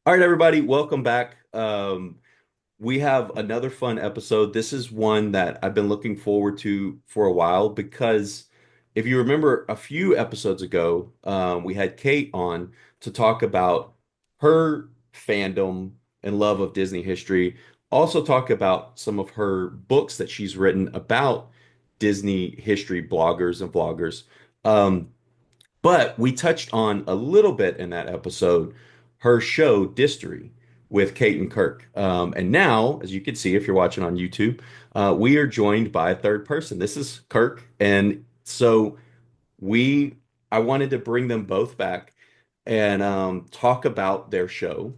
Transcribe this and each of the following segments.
All right, everybody, welcome back. We have another fun episode. This is one that I've been looking forward to for a while because if you remember a few episodes ago, we had Kate on to talk about her fandom and love of Disney history. Also, talk about some of her books that she's written about Disney history bloggers and vloggers. Um, but we touched on a little bit in that episode her show, Distory, with Kate and Kirk. And now, as you can see, if you're watching on YouTube, we are joined by a third person. This is Kirk. And so we, I wanted to bring them both back and talk about their show,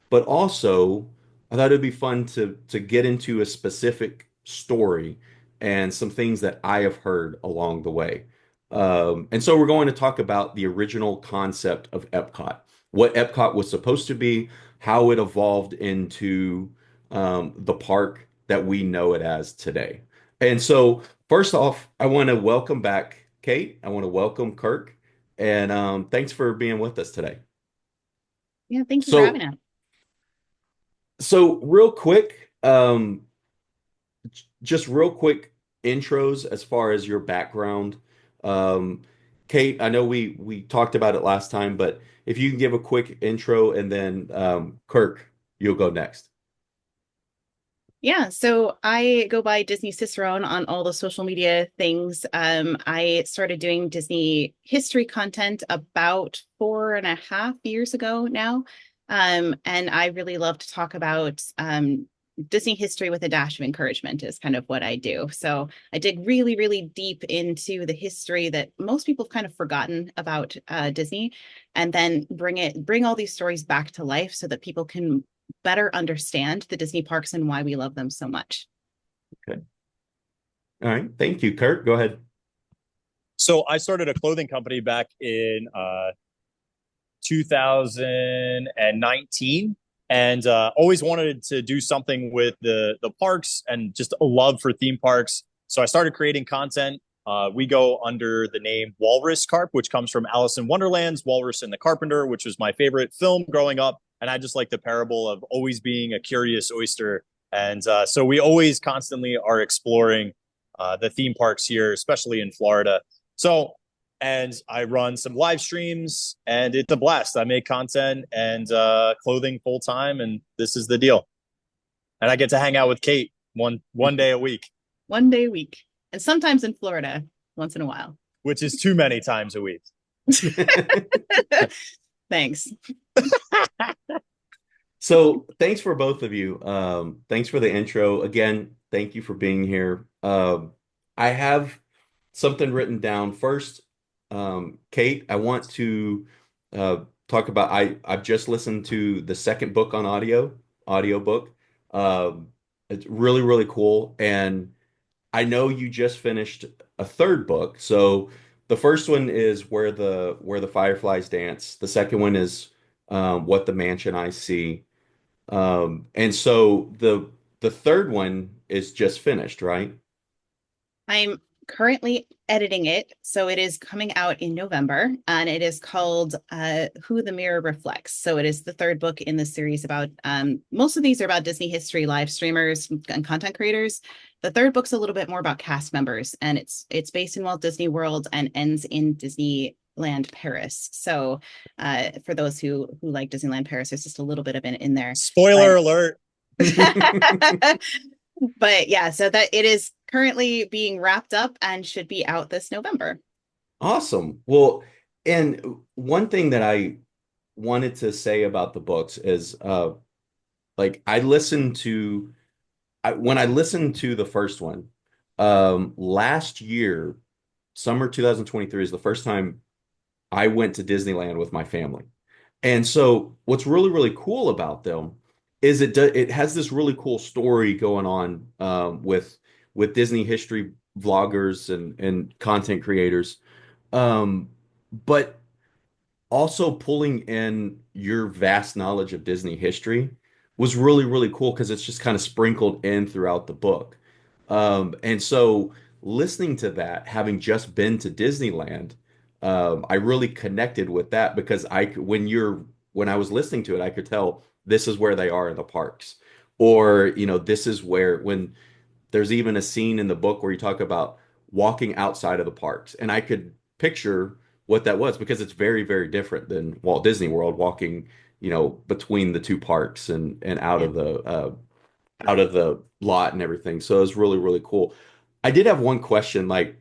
but also I thought it'd be fun to get into a specific story and some things that I have heard along the way. And so we're going to talk about the original concept of EPCOT, what EPCOT was supposed to be, how it evolved into the park that we know it as today. And so, first off, I want to welcome back Kate. I want to welcome Kirk, and thanks for being with us today. Yeah, thank you for having So, us. So real quick, just real quick intros as far as your background. Um, Kate, I know we talked about it last time, but if you can give a quick intro and then Kirk, you'll go next. Yeah, so I go by Disney Cicerone on all the social media things. I started doing Disney history content about 4.5 years ago now. And I really love to talk about Disney history with a dash of encouragement is kind of what I do. So I dig really, really deep into the history that most people have kind of forgotten about Disney, and then bring all these stories back to life so that people can better understand the Disney parks and why we love them so much. Okay. All right. Thank you, Kirk. Go ahead. So I started a clothing company back in 2019 and always wanted to do something with the parks and just a love for theme parks. So I started creating content. We go under the name Walrus Carp, which comes from Alice in Wonderland's Walrus and the Carpenter, which was my favorite film growing up. And I just like the parable of always being a curious oyster. And so we always constantly are exploring the theme parks here, especially in Florida. So and I run some live streams, and it's a blast. I make content and clothing full time, and this is the deal. And I get to hang out with Kate one day a week, One day a week, and sometimes in Florida once in a while. which is too many times a week. Thanks. So thanks for both of you. Thanks for the intro. Again, thank you for being here. I have something written down. First, Kate, I want to talk about I've just listened to the second book on audiobook. It's really, really cool. And I know you just finished a third book. So the first one is where the fireflies dance. The second one is what the mansion I see. And so the third one is just finished, right? I'm currently editing it, so it is coming out in November, and it is called Who the Mirror Reflects. So it is the third book in the series about most of these are about Disney history live streamers and content creators. The third book's a little bit more about cast members, and it's based in Walt Disney World and ends in Disneyland Paris. So for those who like Disneyland Paris, there's just a little bit of it in there. Spoiler But alert. but yeah, so that it is currently being wrapped up and should be out this November. Awesome. Well, and one thing that I wanted to say about the books is like when I listened to the first one last year, summer 2023 is the first time I went to Disneyland with my family. And so what's really, really cool about them is it has this really cool story going on with Disney history vloggers and content creators. But also pulling in your vast knowledge of Disney history was really, really cool because it's just kind of sprinkled in throughout the book. And so listening to that, having just been to Disneyland, I really connected with that because when you're when I was listening to it, I could tell this is where they are in the parks. Or, this is where when there's even a scene in the book where you talk about walking outside of the parks. And I could picture what that was because it's very, very different than Walt Disney World walking, between the two parks and Yeah. out of the lot and everything. So it was really, really cool. I did have one question, like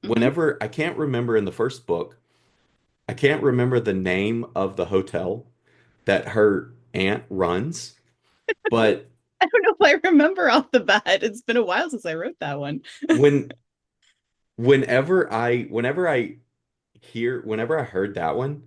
Hmm. whenever I can't remember in the first book, I can't remember the name of the hotel that her aunt runs, but I don't know if I remember off the bat. It's been a while since I wrote that one. when whenever I heard that one,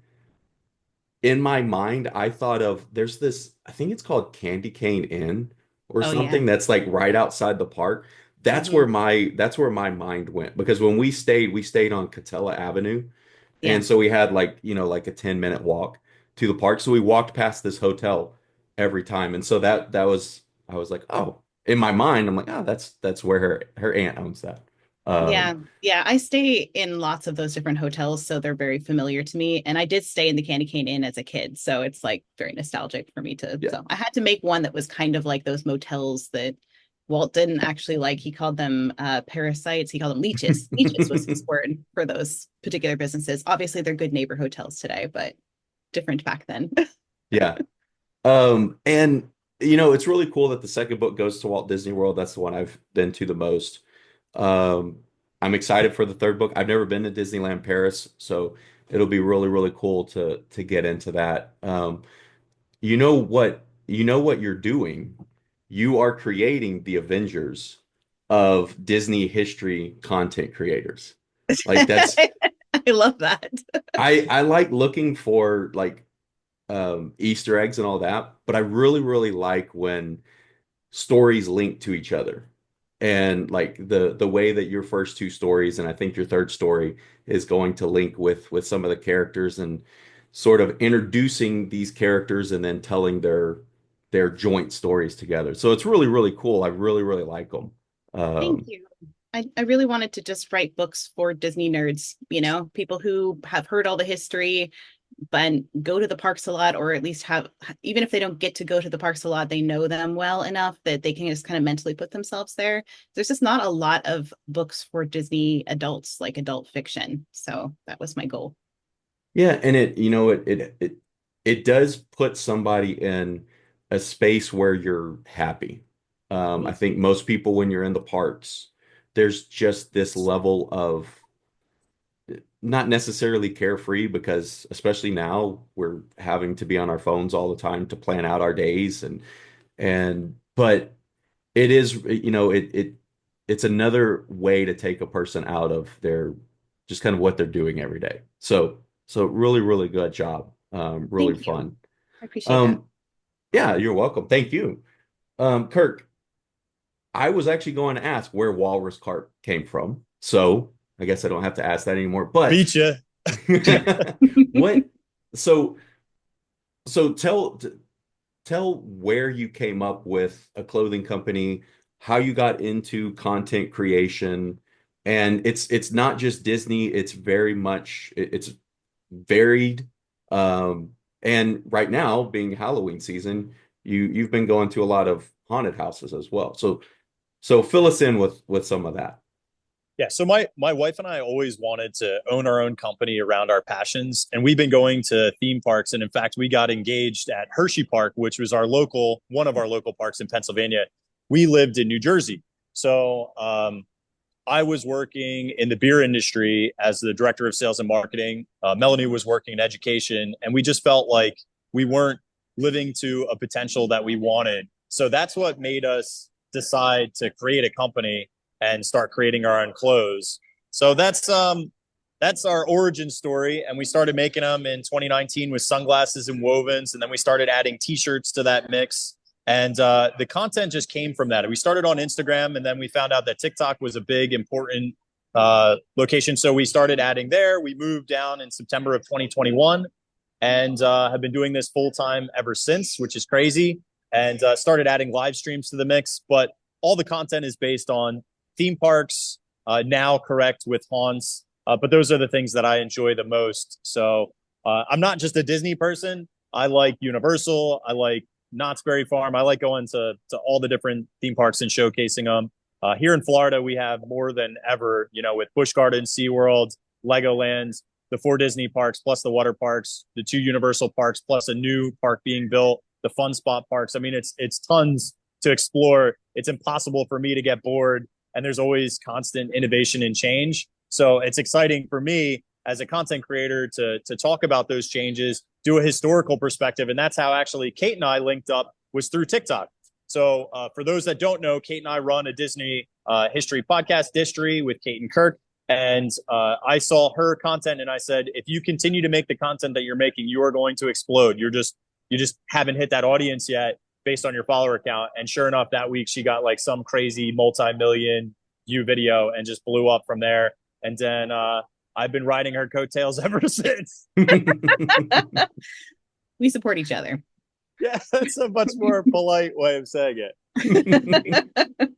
in my mind, I thought of there's this, I think it's called Candy Cane Inn or Oh yeah. something that's like right outside the park. Hmm. That's where my mind went because when we stayed on Catella Avenue. Yeah. And so we had like, like a 10-minute walk to the park. So we walked past this hotel every time. And so that was I was like, oh, in my mind, I'm like, oh, that's where her aunt owns that. Yeah. Um, Yeah. I stay in lots of those different hotels, so they're very familiar to me. And I did stay in the Candy Cane Inn as a kid. So it's like very nostalgic for me to. yeah. So I had to make one that was kind of like those motels that Walt didn't actually like. He called them parasites. He called them leeches. Leeches was his word for those particular businesses. Obviously, they're good neighbor hotels today, but different back then. Yeah. And it's really cool that the second book goes to Walt Disney World. That's the one I've been to the most. Um, I'm excited for the third book. I've never been to Disneyland Paris, so it'll be really, really cool to get into that. You know what you're doing. You are creating the Avengers of Disney history content creators. Like that's I love that. I like looking for like Easter eggs and all that, but I really, really like when stories link to each other. And like the way that your first two stories and I think your third story is going to link with some of the characters and sort of introducing these characters and then telling their joint stories together. So it's really, really cool. I really, really like them. Thank Um, you. I really wanted to just write books for Disney nerds, people who have heard all the history, but go to the parks a lot, or at least have, even if they don't get to go to the parks a lot, they know them well enough that they can just kind of mentally put themselves there. There's just not a lot of books for Disney adults, like adult fiction. So that was my goal. Yeah, and it does put somebody in a space where you're happy. I Yeah. think most people when you're in the parks, there's just this level of not necessarily carefree because especially now we're having to be on our phones all the time to plan out our days and but it is it's another way to take a person out of their just kind of what they're doing every day. So really, really good job. Really Thank you. fun. I appreciate that. Um, yeah, you're welcome. Thank you. Kirk, I was actually going to ask where Walrus Carp came from. So I guess I don't have to ask that anymore. But Beat you. what so so tell where you came up with a clothing company, how you got into content creation, and it's not just Disney, it's very much it's varied. Um, and right now, being Halloween season, you've been going to a lot of haunted houses as well. So fill us in with some of that. Yeah, so my wife and I always wanted to own our own company around our passions, and we've been going to theme parks. And in fact, we got engaged at Hershey Park, which was one of our local parks in Pennsylvania. We lived in New Jersey, so I was working in the beer industry as the director of sales and marketing. Melanie was working in education, and we just felt like we weren't living to a potential that we wanted. So that's what made us decide to create a company and start creating our own clothes. So that's our origin story, and we started making them in 2019 with sunglasses and wovens, and then we started adding T-shirts to that mix. And the content just came from that. We started on Instagram, and then we found out that TikTok was a big, important location. So we started adding there. We moved down in September of 2021 and have been doing this full time ever since, which is crazy. And started adding live streams to the mix. But all the content is based on theme parks, now correct with haunts. But those are the things that I enjoy the most. So I'm not just a Disney person. I like Universal. I like Knott's Berry Farm. I like going to all the different theme parks and showcasing them. Here in Florida, we have more than ever, with Busch Gardens, SeaWorld, Legoland, the 4 Disney parks, plus the water parks, the 2 Universal parks, plus a new park being built, the Fun Spot parks. I mean, it's tons to explore. It's impossible for me to get bored, and there's always constant innovation and change. So it's exciting for me as a content creator to talk about those changes, do a historical perspective, and that's how actually Kate and I linked up, was through TikTok. So for those that don't know, Kate and I run a Disney history podcast, Distory, with Kate and Kirk. And I saw her content and I said, if you continue to make the content that you're making, you are going to explode. You just haven't hit that audience yet based on your follower count. And sure enough, that week she got like some crazy multi-million view video and just blew up from there. And then I've been riding her coattails ever since. We support each other. Yeah, that's a much more polite way of saying it.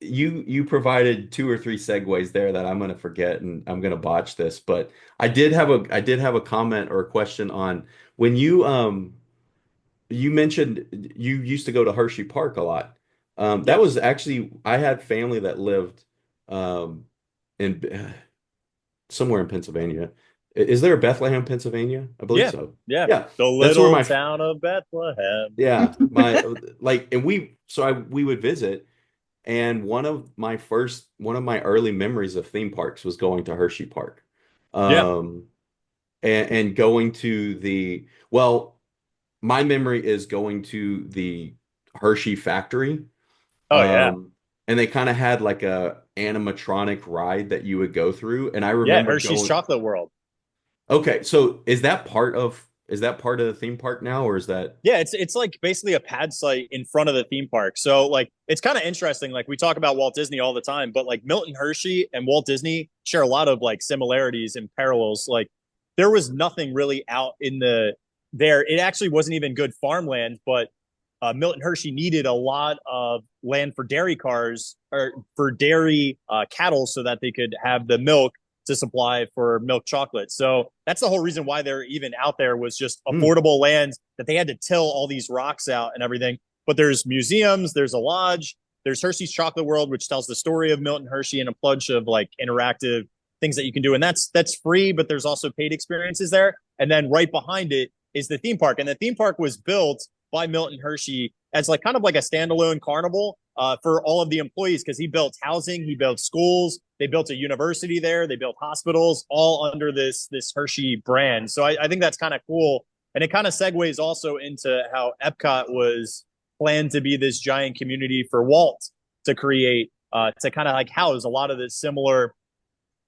You provided 2 or 3 segues there that I'm going to forget and I'm going to botch this, but I did have a comment or a question on when you mentioned you used to go to Hershey Park a lot. That Yep. was actually I had family that lived um, in somewhere in Pennsylvania. Is there a Bethlehem, Pennsylvania? I believe Yeah. so. Yeah. Yeah, The that's where little my town of Bethlehem. yeah my like and we would visit. And one of my early memories of theme parks was going to Hershey Park. Yeah. Um, and going to well, my memory is going to the Hershey factory. Oh yeah. Um, and they kind of had like a animatronic ride that you would go through. And I Yeah. remember Hershey's going, Chocolate World. okay, so is that part of the theme park now, or is that Yeah, it's like basically a pad site in front of the theme park. So like it's kind of interesting. Like we talk about Walt Disney all the time, but like Milton Hershey and Walt Disney share a lot of like similarities and parallels. Like there was nothing really out in the there. It actually wasn't even good farmland, but Milton Hershey needed a lot of land for dairy cars or for dairy cattle so that they could have the milk to supply for milk chocolate. So that's the whole reason why they're even out there, was just Hmm. affordable land that they had to till all these rocks out and everything. But there's museums, there's a lodge, there's Hershey's Chocolate World, which tells the story of Milton Hershey and a bunch of like interactive things that you can do. And that's free, but there's also paid experiences there. And then right behind it is the theme park. And the theme park was built by Milton Hershey as like kind of like a standalone carnival for all of the employees, because he built housing, he built schools, they built a university there, they built hospitals, all under this Hershey brand. So I think that's kind of cool, and it kind of segues also into how Epcot was planned to be this giant community for Walt to create, to kind of like house a lot of the similar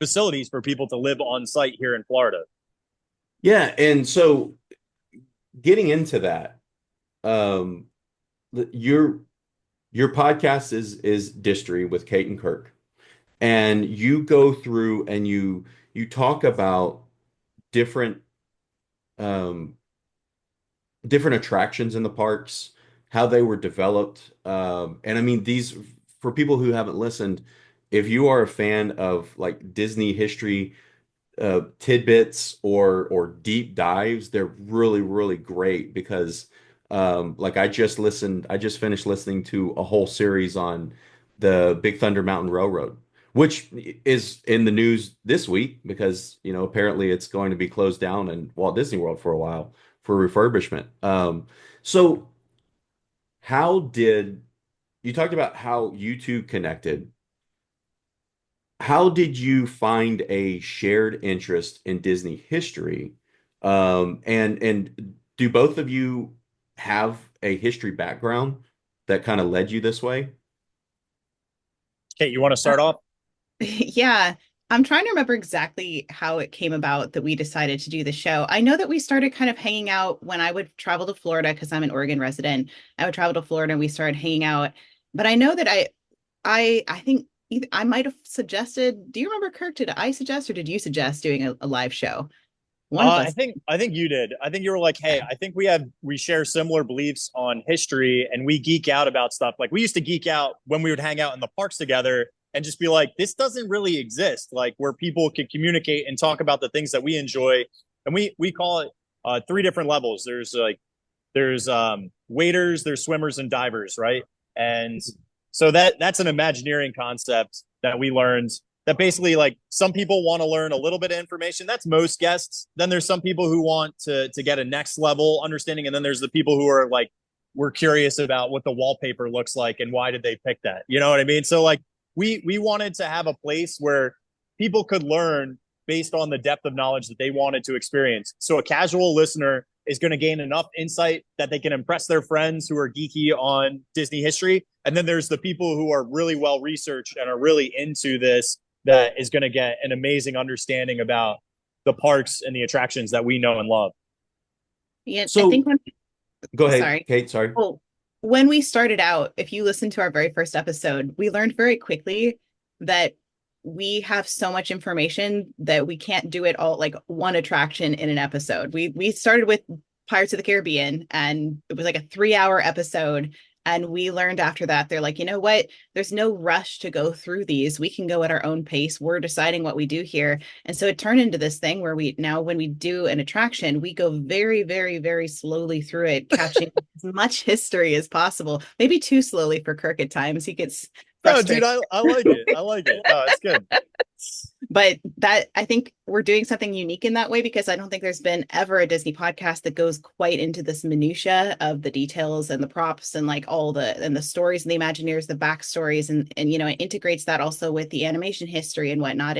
facilities for people to live on site here in Florida. yeah, and so getting into that, um, your your podcast is Distory with Kate and Kirk, and you go through and you talk about different um different attractions in the parks, how they were developed. And I mean, these, for people who haven't listened, if you are a fan of like Disney history, tidbits or deep dives, they're really, really great because like I just finished listening to a whole series on the Big Thunder Mountain Railroad, which is in the news this week because, apparently it's going to be closed down in Walt Disney World for a while for refurbishment. So how did you talked about how you two connected? How did you find a shared interest in Disney history? And do both of you have a history background that kind of led you this way? Kate, you want to start off? Yeah, I'm trying to remember exactly how it came about that we decided to do the show. I know that we started kind of hanging out when I would travel to Florida because I'm an Oregon resident. I would travel to Florida and we started hanging out. But I know that I think I might have suggested, do you remember, Kirk? Did I suggest or did you suggest doing a live show? One of I us. think you did. I think you were like, "Hey, I think we share similar beliefs on history, and we geek out about stuff. Like we used to geek out when we would hang out in the parks together, and just be like, this doesn't really exist. Like where people can communicate and talk about the things that we enjoy, and we call it three different levels. There's waders, there's swimmers, and divers, right? And so that's an Imagineering concept that we learned. That basically, like, some people want to learn a little bit of information. That's most guests. Then there's some people who want to get a next level understanding, and then there's the people who are like, we're curious about what the wallpaper looks like and why did they pick that. You know what I mean? So like we wanted to have a place where people could learn based on the depth of knowledge that they wanted to experience. So a casual listener is going to gain enough insight that they can impress their friends who are geeky on Disney history. And then there's the people who are really well researched and are really into this that is going to get an amazing understanding about the parks and the attractions that we know and love. Yeah, I think So go ahead, sorry. Kate. Sorry. Oh, when we started out, if you listen to our very first episode, we learned very quickly that we have so much information that we can't do it all like one attraction in an episode. We started with Pirates of the Caribbean and it was like a 3 hour episode. And we learned after that, they're like, you know what? There's no rush to go through these. We can go at our own pace. We're deciding what we do here. And so it turned into this thing where we now, when we do an attraction, we go very, very, very slowly through it, catching as much history as possible. Maybe too slowly for Kirk at times. He gets No, dude, frustrated. I like it. I like it. No, it's good. But that I think we're doing something unique in that way because I don't think there's been ever a Disney podcast that goes quite into this minutia of the details and the props and like all the stories and the Imagineers, the backstories, and you know, it integrates that also with the animation history and whatnot.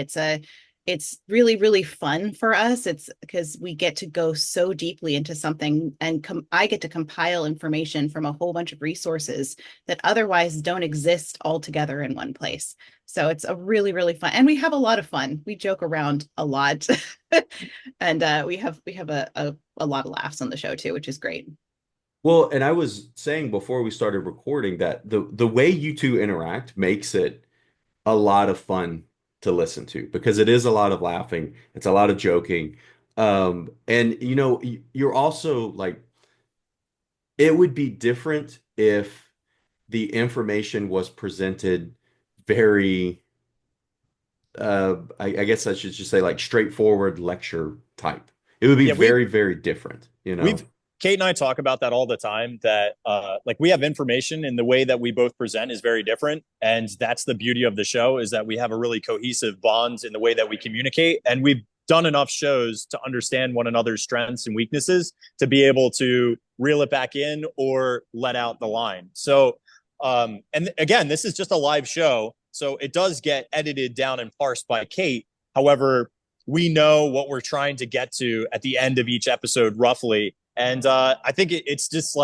It's really, really fun for us. It's because we get to go so deeply into something and I get to compile information from a whole bunch of resources that otherwise don't exist all together in one place. So it's a really, really fun, and we have a lot of fun. We joke around a lot, and we have a lot of laughs on the show too, which is great. Well, and I was saying before we started recording that the way you two interact makes it a lot of fun to listen to because it is a lot of laughing, it's a lot of joking. And you know, you're also like it would be different if the information was presented very I guess I should just say like straightforward lecture type. It would be Yeah, very, very different, you know. we've Kate and I talk about that all the time that like we have information and the way that we both present is very different, and that's the beauty of the show is that we have a really cohesive bond in the way that we communicate, and we've done enough shows to understand one another's strengths and weaknesses to be able to reel it back in or let out the line. So and again, this is just a live show, so it does get edited down and parsed by Kate. However, we know what we're trying to get to at the end of each episode roughly, and I think it's just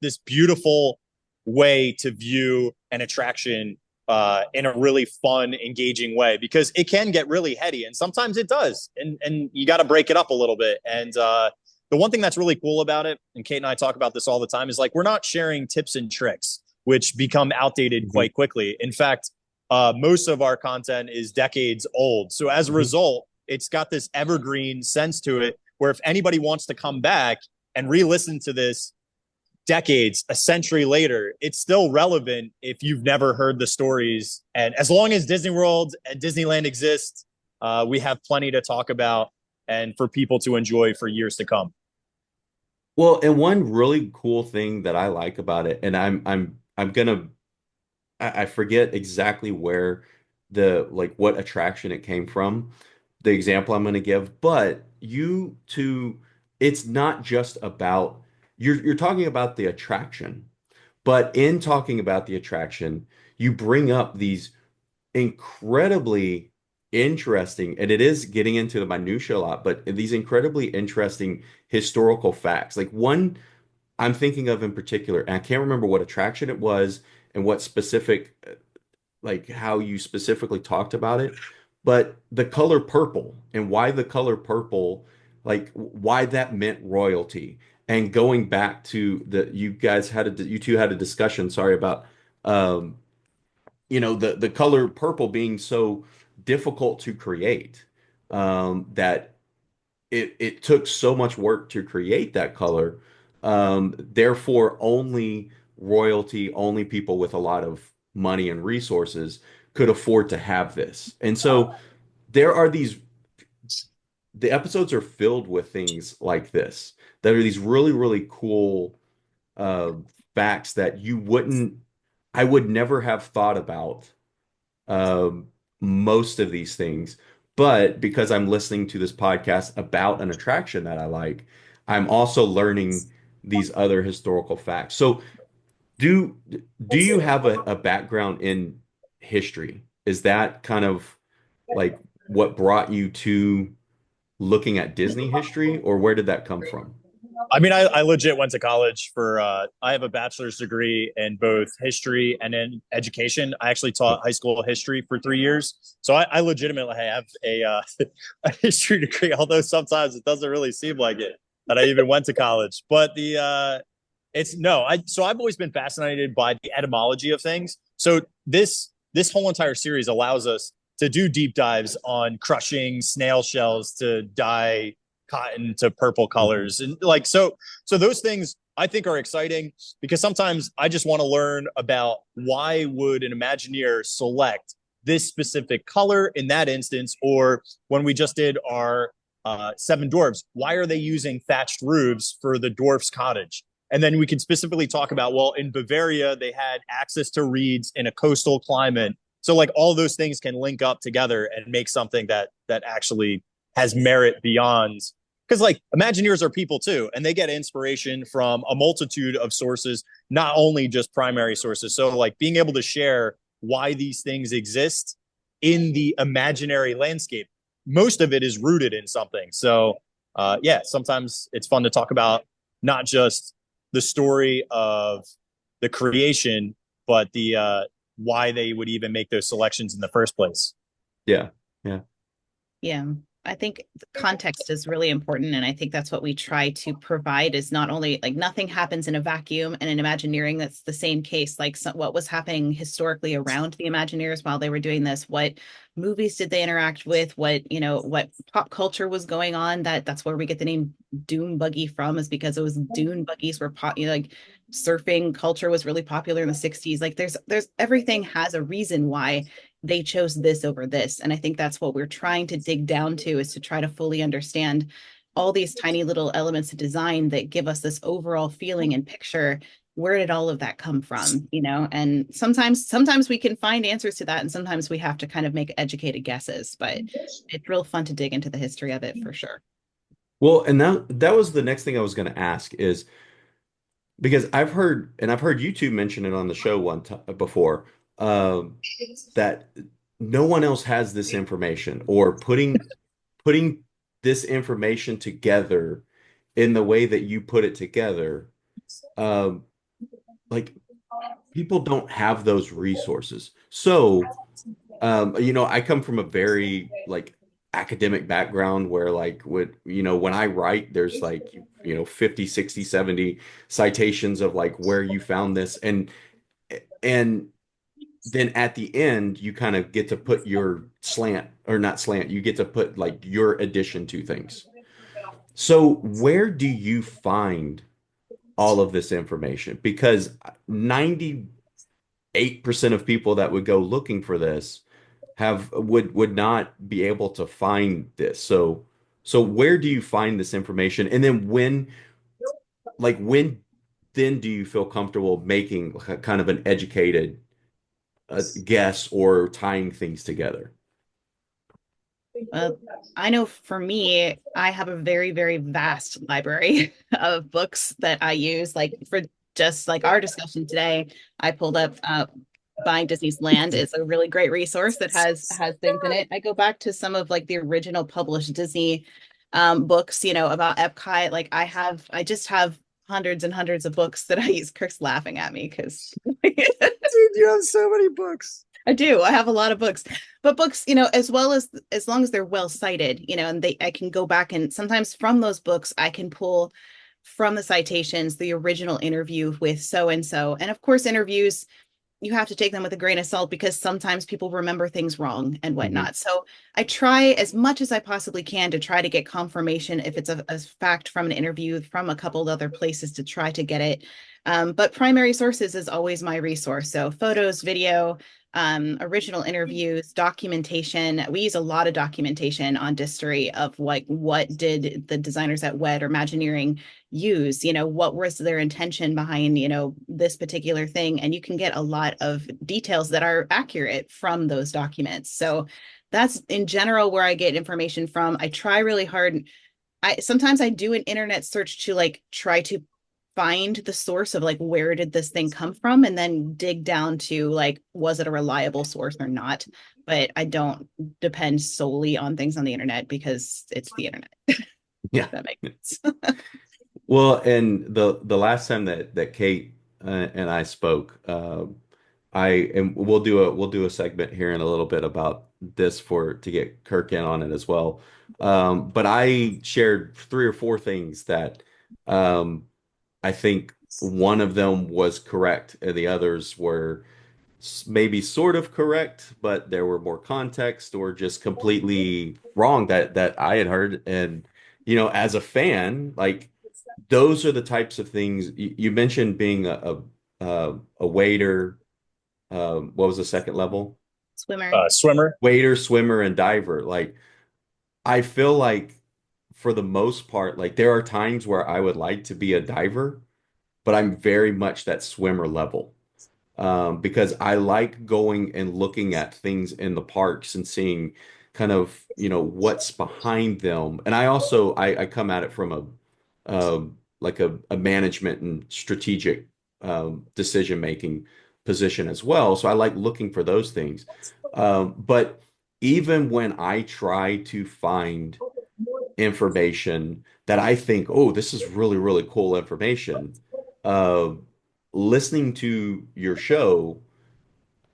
this beautiful way to view an attraction in a really fun, engaging way because it can get really heady, and sometimes it does, and you got to break it up a little bit. And the one thing that's really cool about it, and Kate and I talk about this all the time, is like we're not sharing tips and tricks, which become outdated Mhm. quite quickly. In fact, most of our content is decades old, so as a Mhm. result, it's got this evergreen sense to it. Where if anybody wants to come back and re-listen to this decades, a century later, it's still relevant if you've never heard the stories. And as long as Disney World and Disneyland exist, we have plenty to talk about and for people to enjoy for years to come. Well, and one really cool thing that I like about it, and I'm gonna I forget exactly where the like what attraction it came from, the example I'm gonna give, but you two, it's not just about you're talking about the attraction, but in talking about the attraction, you bring up these incredibly interesting, and it is getting into the minutia a lot, but these incredibly interesting historical facts. Like one I'm thinking of in particular, and I can't remember what attraction it was and what specific, like how you specifically talked about it, but the color purple and why the color purple, like why that meant royalty. And going back to the, you two had a discussion, sorry, about, um, you know, the color purple being so difficult to create, that it took so much work to create that color. Therefore, only royalty, only people with a lot of money and resources could afford to have this. And so there are these the episodes are filled with things like this that are these really, really cool uh, facts that I would never have thought about um, most of these things. But because I'm listening to this podcast about an attraction that I like, I'm also learning these other historical facts. So do do you have a background in history? Is that kind of like what brought you to looking at Disney history, or where did that come from? I mean, I legit went to college for, I have a bachelor's degree in both history and in education. I actually taught high school history for 3 years. So I legitimately have a history degree, although sometimes it doesn't really seem like it that I even went to college. But it's no, so I've always been fascinated by the etymology of things. So this whole entire series allows us to do deep dives on crushing snail shells to dye cotton to purple Mhm. colors, and like so those things I think are exciting because sometimes I just want to learn about why would an Imagineer select this specific color in that instance, or when we just did our seven dwarfs, why are they using thatched roofs for the dwarf's cottage? And then we can specifically talk about, well, in Bavaria they had access to reeds in a coastal climate, so like all those things can link up together and make something that actually has merit beyond, because like Imagineers are people too, and they get inspiration from a multitude of sources, not only just primary sources. So like being able to share why these things exist in the imaginary landscape, most of it is rooted in something. So yeah, sometimes it's fun to talk about not just the story of the creation, but the why they would even make those selections in the first place. Yeah, yeah, Yeah. I think the context is really important. And I think that's what we try to provide is not only like nothing happens in a vacuum and in Imagineering, that's the same case. Like what was happening historically around the Imagineers while they were doing this, what movies did they interact with, what, what pop culture was going on, that's where we get the name Dune Buggy from, is because it was dune buggies were like surfing culture was really popular in the 60s. Like there's everything has a reason why they chose this over this. And I think that's what we're trying to dig down to, is to try to fully understand all these tiny little elements of design that give us this overall feeling and picture. Where did all of that come from? And sometimes we can find answers to that, and sometimes we have to kind of make educated guesses, but it's real fun to dig into the history of it for sure. well, and that was the next thing I was going to ask is because I've heard you two mention it on the show one time before, um, that no one else has this information, or putting this information together in the way that you put it together. Um, like people don't have those resources. So, I come from a very like academic background where like when I write, there's like 50, 60, 70 citations of like where you found this, and then at the end you kind of get to put your slant, or not slant, you get to put like your addition to things. So where do you find all of this information? Because 98% of people that would go looking for this would not be able to find this. So where do you find this information? And then when then do you feel comfortable making kind of an educated guess or tying things together? Well, I know for me, I have a very, very vast library of books that I use. Like for just like our discussion today, I pulled up Buying Disney's Land. Is a really great resource that has things in it. I go back to some of like the original published Disney books, about Epcot. Like I just have hundreds and hundreds of books that I use. Kirk's laughing at me because Dude, you have so many books. I do. I have a lot of books, but books, as well as long as they're well cited, and I can go back, and sometimes from those books, I can pull from the citations the original interview with so and so. And of course, interviews, you have to take them with a grain of salt because sometimes people remember things wrong and Hmm. whatnot. So I try as much as I possibly can to try to get confirmation if it's a fact from an interview from a couple of other places, to try to get it. But primary sources is always my resource. So photos, video, original interviews, documentation. We use a lot of documentation on Distory of like what did the designers at WED or Imagineering use, what was their intention behind, this particular thing. And you can get a lot of details that are accurate from those documents. So that's in general where I get information from. I try really hard. Sometimes I do an internet search to like try to find the source of like where did this thing come from and then dig down to like was it a reliable source or not. But I don't depend solely on things on the internet because it's the internet. Yeah. That makes sense. Well, and the last time that Kate and I spoke, I and we'll do a segment here in a little bit about this for to get Kirk in on it as well. But I shared three or four things that um, I think one of them was correct, and the others were maybe sort of correct, but there were more context or just completely wrong that I had heard. And as a fan, like those are the types of things you mentioned being a waiter. What was the second level? Swimmer. Swimmer. Waiter, swimmer, and diver. Like I feel like for the most part, like there are times where I would like to be a diver, but I'm very much that swimmer level. Because I like going and looking at things in the parks and seeing kind of, what's behind them. And I also I come at it from like a management and strategic decision making position as well. So I like looking for those things. But even when I try to find information that I think, oh, this is really, really cool information. Uh, Listening to your show,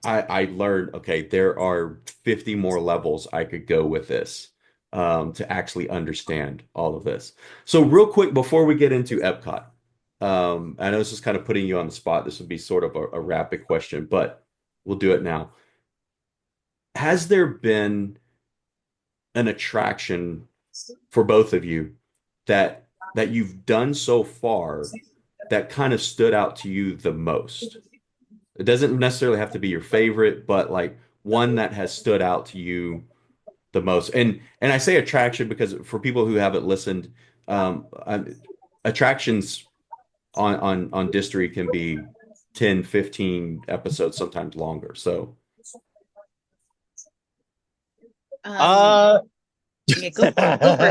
I learned, okay, there are 50 more levels I could go with this to actually understand all of this. So real quick, before we get into Epcot, I know this is kind of putting you on the spot. This would be sort of a rapid question, but we'll do it now. Has there been an attraction for both of you that you've done so far that kind of stood out to you the most? It doesn't necessarily have to be your favorite, but like one that has stood out to you the most. And I say attraction because for people who haven't listened, attractions on Distory can be 10, 15 episodes, sometimes longer. So Um, Uh, yeah, go first,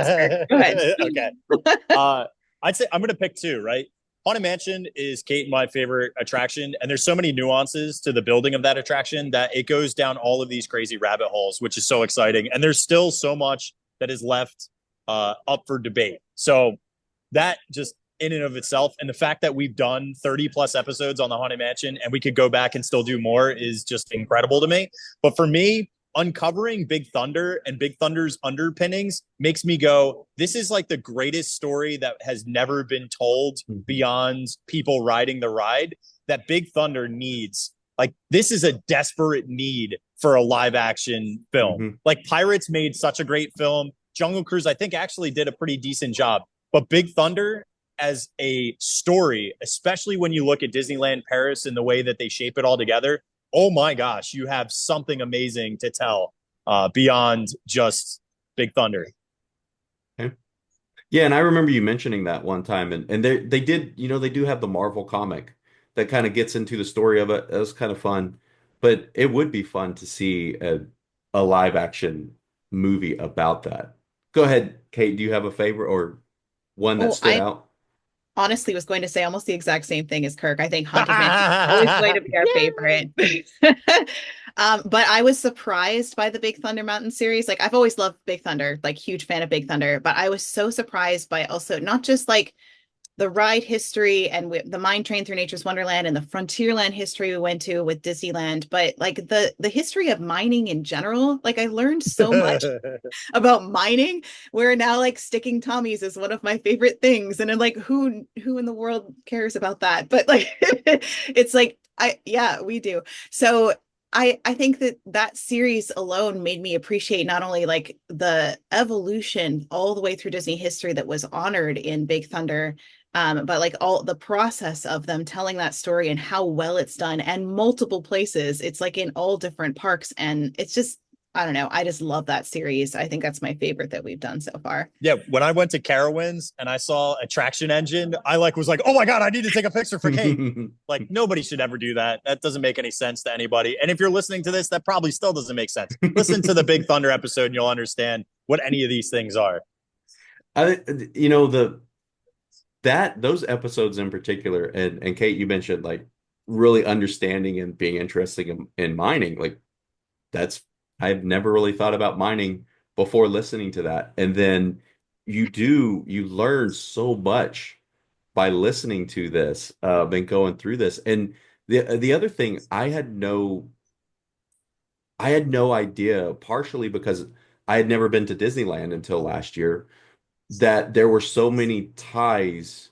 Kirk. Go ahead. okay. I'd say I'm gonna pick two, right? Haunted Mansion is Kate and my favorite attraction, and there's so many nuances to the building of that attraction that it goes down all of these crazy rabbit holes, which is so exciting. And there's still so much that is left up for debate. So that just in and of itself, and the fact that we've done 30 plus episodes on the Haunted Mansion and we could go back and still do more is just incredible to me. But for me, uncovering Big Thunder and Big Thunder's underpinnings makes me go, this is like the greatest story that has never been told beyond people riding the ride that Big Thunder needs. Like, this is a desperate need for a live action film. mhm. Like, Pirates made such a great film. Jungle Cruise, I think, actually did a pretty decent job. But Big Thunder as a story, especially when you look at Disneyland Paris and the way that they shape it all together, oh my gosh, you have something amazing to tell beyond just Big Thunder. Okay. Yeah, and I remember you mentioning that one time, and they did, they do have the Marvel comic that kind of gets into the story of it. That was kind of fun, but it would be fun to see a live action movie about that. Go ahead, Kate. Do you have a favorite or one that Oh, stood I out? honestly was going to say almost the exact same thing as Kirk. I think Haunted Mansion is always going to be our favorite. But I was surprised by the Big Thunder Mountain series. Like I've always loved Big Thunder, like huge fan of Big Thunder, but I was so surprised by also not just like the ride history and the mine train through nature's wonderland and the frontierland history we went to with Disneyland, but like the history of mining in general. Like I learned so much about mining, where now like sticking Tommies is one of my favorite things. And I'm like, who in the world cares about that? But like it's like yeah, we do. So I think that series alone made me appreciate not only like the evolution all the way through Disney history that was honored in Big Thunder, But like all the process of them telling that story and how well it's done and multiple places, it's like in all different parks. And it's just, I don't know. I just love that series. I think that's my favorite that we've done so far. Yeah, when I went to Carowinds and I saw a traction engine, I like was like, oh my god, I need to take a picture for Kate. Like nobody should ever do that. That doesn't make any sense to anybody. And if you're listening to this, that probably still doesn't make sense. Listen to the Big Thunder episode and you'll understand what any of these things are. I, you know, the that those episodes in particular, and Kate, you mentioned like really understanding and being interested in mining. Like that's I've never really thought about mining before listening to that. And then you learn so much by listening to this, and going through this. And the other thing, I had no idea, partially because I had never been to Disneyland until last year, that there were so many ties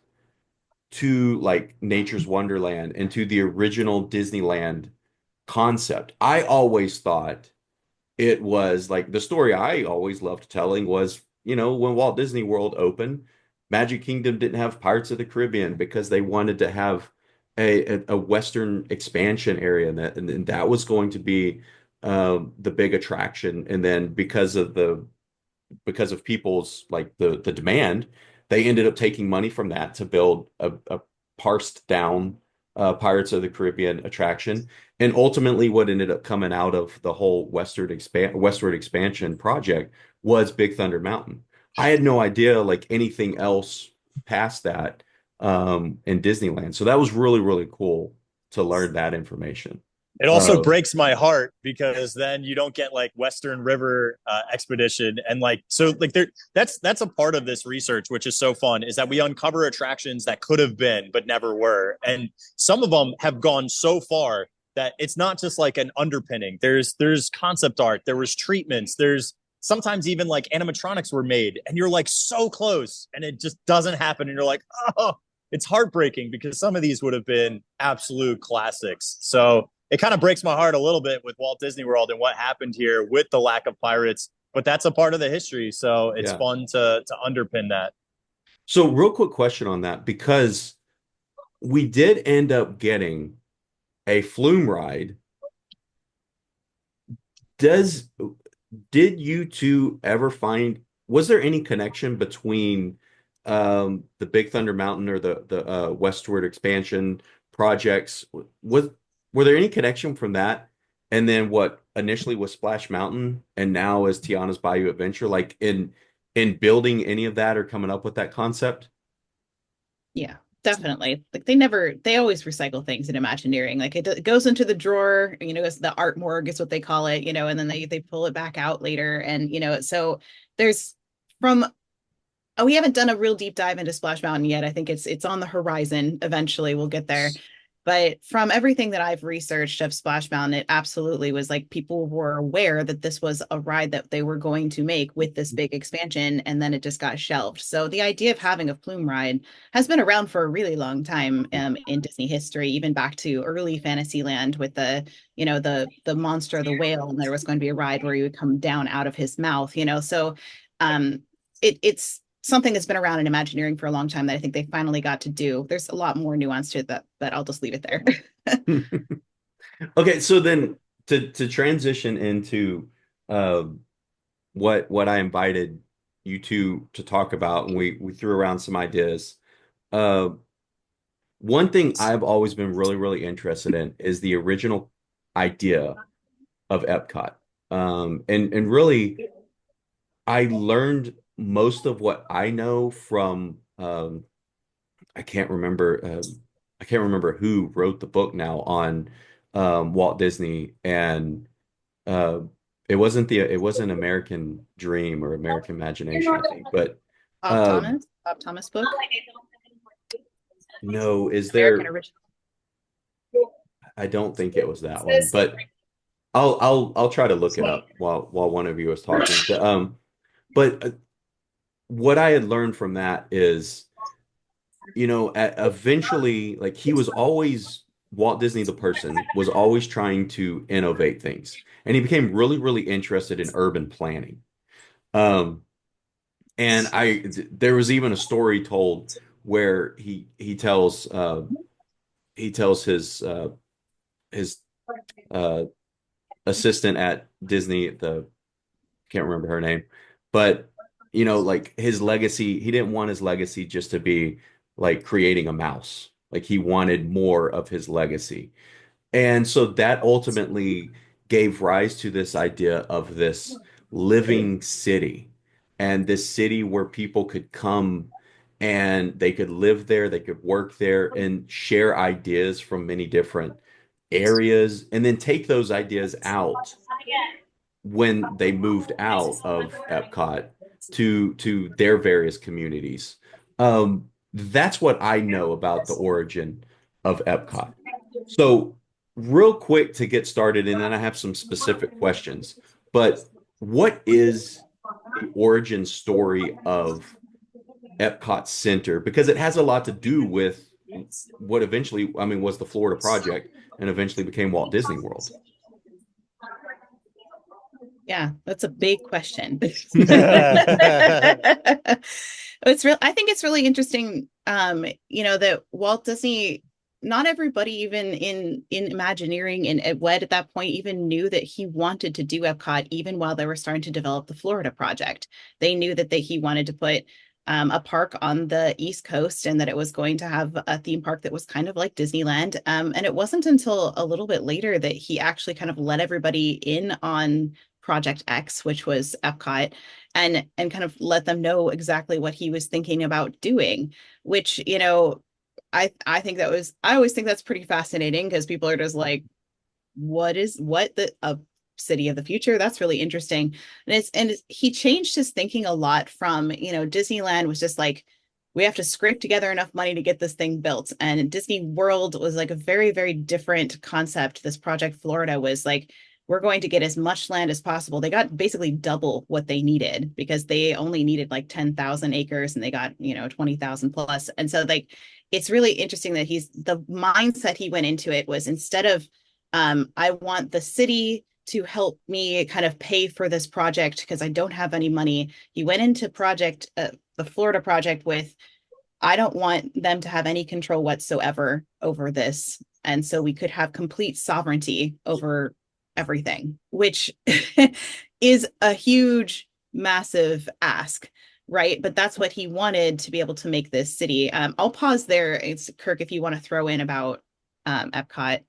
to like Nature's Wonderland and to the original Disneyland concept. I always thought it was like the story I always loved telling was, when Walt Disney World opened, Magic Kingdom didn't have Pirates of the Caribbean because they wanted to have a Western expansion area, and that was going to be the big attraction. And then because of people's like the demand, they ended up taking money from that to build a parsed down Pirates of the Caribbean attraction. And ultimately, what ended up coming out of the whole westward expansion project was Big Thunder Mountain. I had no idea like anything else past that in Disneyland. So that was really, really cool to learn that information. It also Uh, breaks my heart because then you don't get like Western River expedition and like so like there that's a part of this research which is so fun is that we uncover attractions that could have been but never were, and some of them have gone so far that it's not just like an underpinning. There's concept art, there was treatments, there's sometimes even like animatronics were made and you're like so close and it just doesn't happen and you're like, oh, it's heartbreaking because some of these would have been absolute classics. So it kind of breaks my heart a little bit with Walt Disney World and what happened here with the lack of pirates, but that's a part of the history. So it's yeah. fun to underpin that. So real quick question on that, because we did end up getting a flume ride. Does did you two ever find, was there any connection between the Big Thunder Mountain or the westward expansion projects? Was Were there any connection from that and then what initially was Splash Mountain and now is Tiana's Bayou Adventure, like in building any of that or coming up with that concept? Yeah, definitely. Like they always recycle things in Imagineering. Like it goes into the drawer, it's the art morgue is what they call it, and then they pull it back out later. And, so there's from, oh, we haven't done a real deep dive into Splash Mountain yet. I think it's on the horizon. Eventually we'll get there. But from everything that I've researched of Splash Mountain, it absolutely was like people were aware that this was a ride that they were going to make with this big expansion, and then it just got shelved. So the idea of having a plume ride has been around for a really long time in Disney history, even back to early Fantasyland with the monster, the whale, and there was going to be a ride where he would come down out of his mouth. So it's something that's been around in Imagineering for a long time that I think they finally got to do. There's a lot more nuance to it that, but I'll just leave it there. Okay, so then to transition into uh, what I invited you two to talk about, and we threw around some ideas. Uh, One thing I've always been really, really interested in is the original idea of Epcot. And really, I learned most of what I know from I can't remember I can't remember who wrote the book now on Walt Disney, and uh, it wasn't American Dream or American Imagination, I think, but um, Bob Thomas book, no, is American there? original. I don't think it was that one, but I'll try to look it up while one of you is talking. But what I had learned from that is, eventually, like he was always Walt Disney, the person, was always trying to innovate things, and he became really, really interested in urban planning. Um, and there was even a story told where he tells his uh assistant at Disney, the can't remember her name, but like his legacy, he didn't want his legacy just to be like creating a mouse. Like he wanted more of his legacy. And so that ultimately gave rise to this idea of this living city and this city where people could come and they could live there, they could work there and share ideas from many different areas and then take those ideas out when they moved out of Epcot to their various communities. That's what I know about the origin of Epcot. So, real quick to get started, and then I have some specific questions. But what is the origin story of Epcot Center? Because it has a lot to do with what eventually, I mean, was the Florida Project and eventually became Walt Disney World. Yeah, that's a big question. I think it's really interesting, that Walt Disney, not everybody even in Imagineering and at WED at that point even knew that he wanted to do Epcot, even while they were starting to develop the Florida project. They knew that he wanted to put a park on the East Coast and that it was going to have a theme park that was kind of like Disneyland. And it wasn't until a little bit later that he actually kind of let everybody in on Project X, which was Epcot, and kind of let them know exactly what he was thinking about doing, which, I think I always think that's pretty fascinating because people are just like, what the a city of the future? That's really interesting. He changed his thinking a lot from, Disneyland was just like, we have to scrape together enough money to get this thing built. And Disney World was like a very, very different concept. This Project Florida was like, we're going to get as much land as possible. They got basically double what they needed because they only needed like 10,000 acres and they got, 20,000 plus. And so like, it's really interesting that the mindset he went into it was, instead of, I want the city to help me kind of pay for this project because I don't have any money. He went into the Florida project with, I don't want them to have any control whatsoever over this. And so we could have complete sovereignty over everything, which is a huge, massive ask, right? But that's what he wanted to be able to make this city. I'll pause there. It's Kirk, if you want to throw in about Epcot.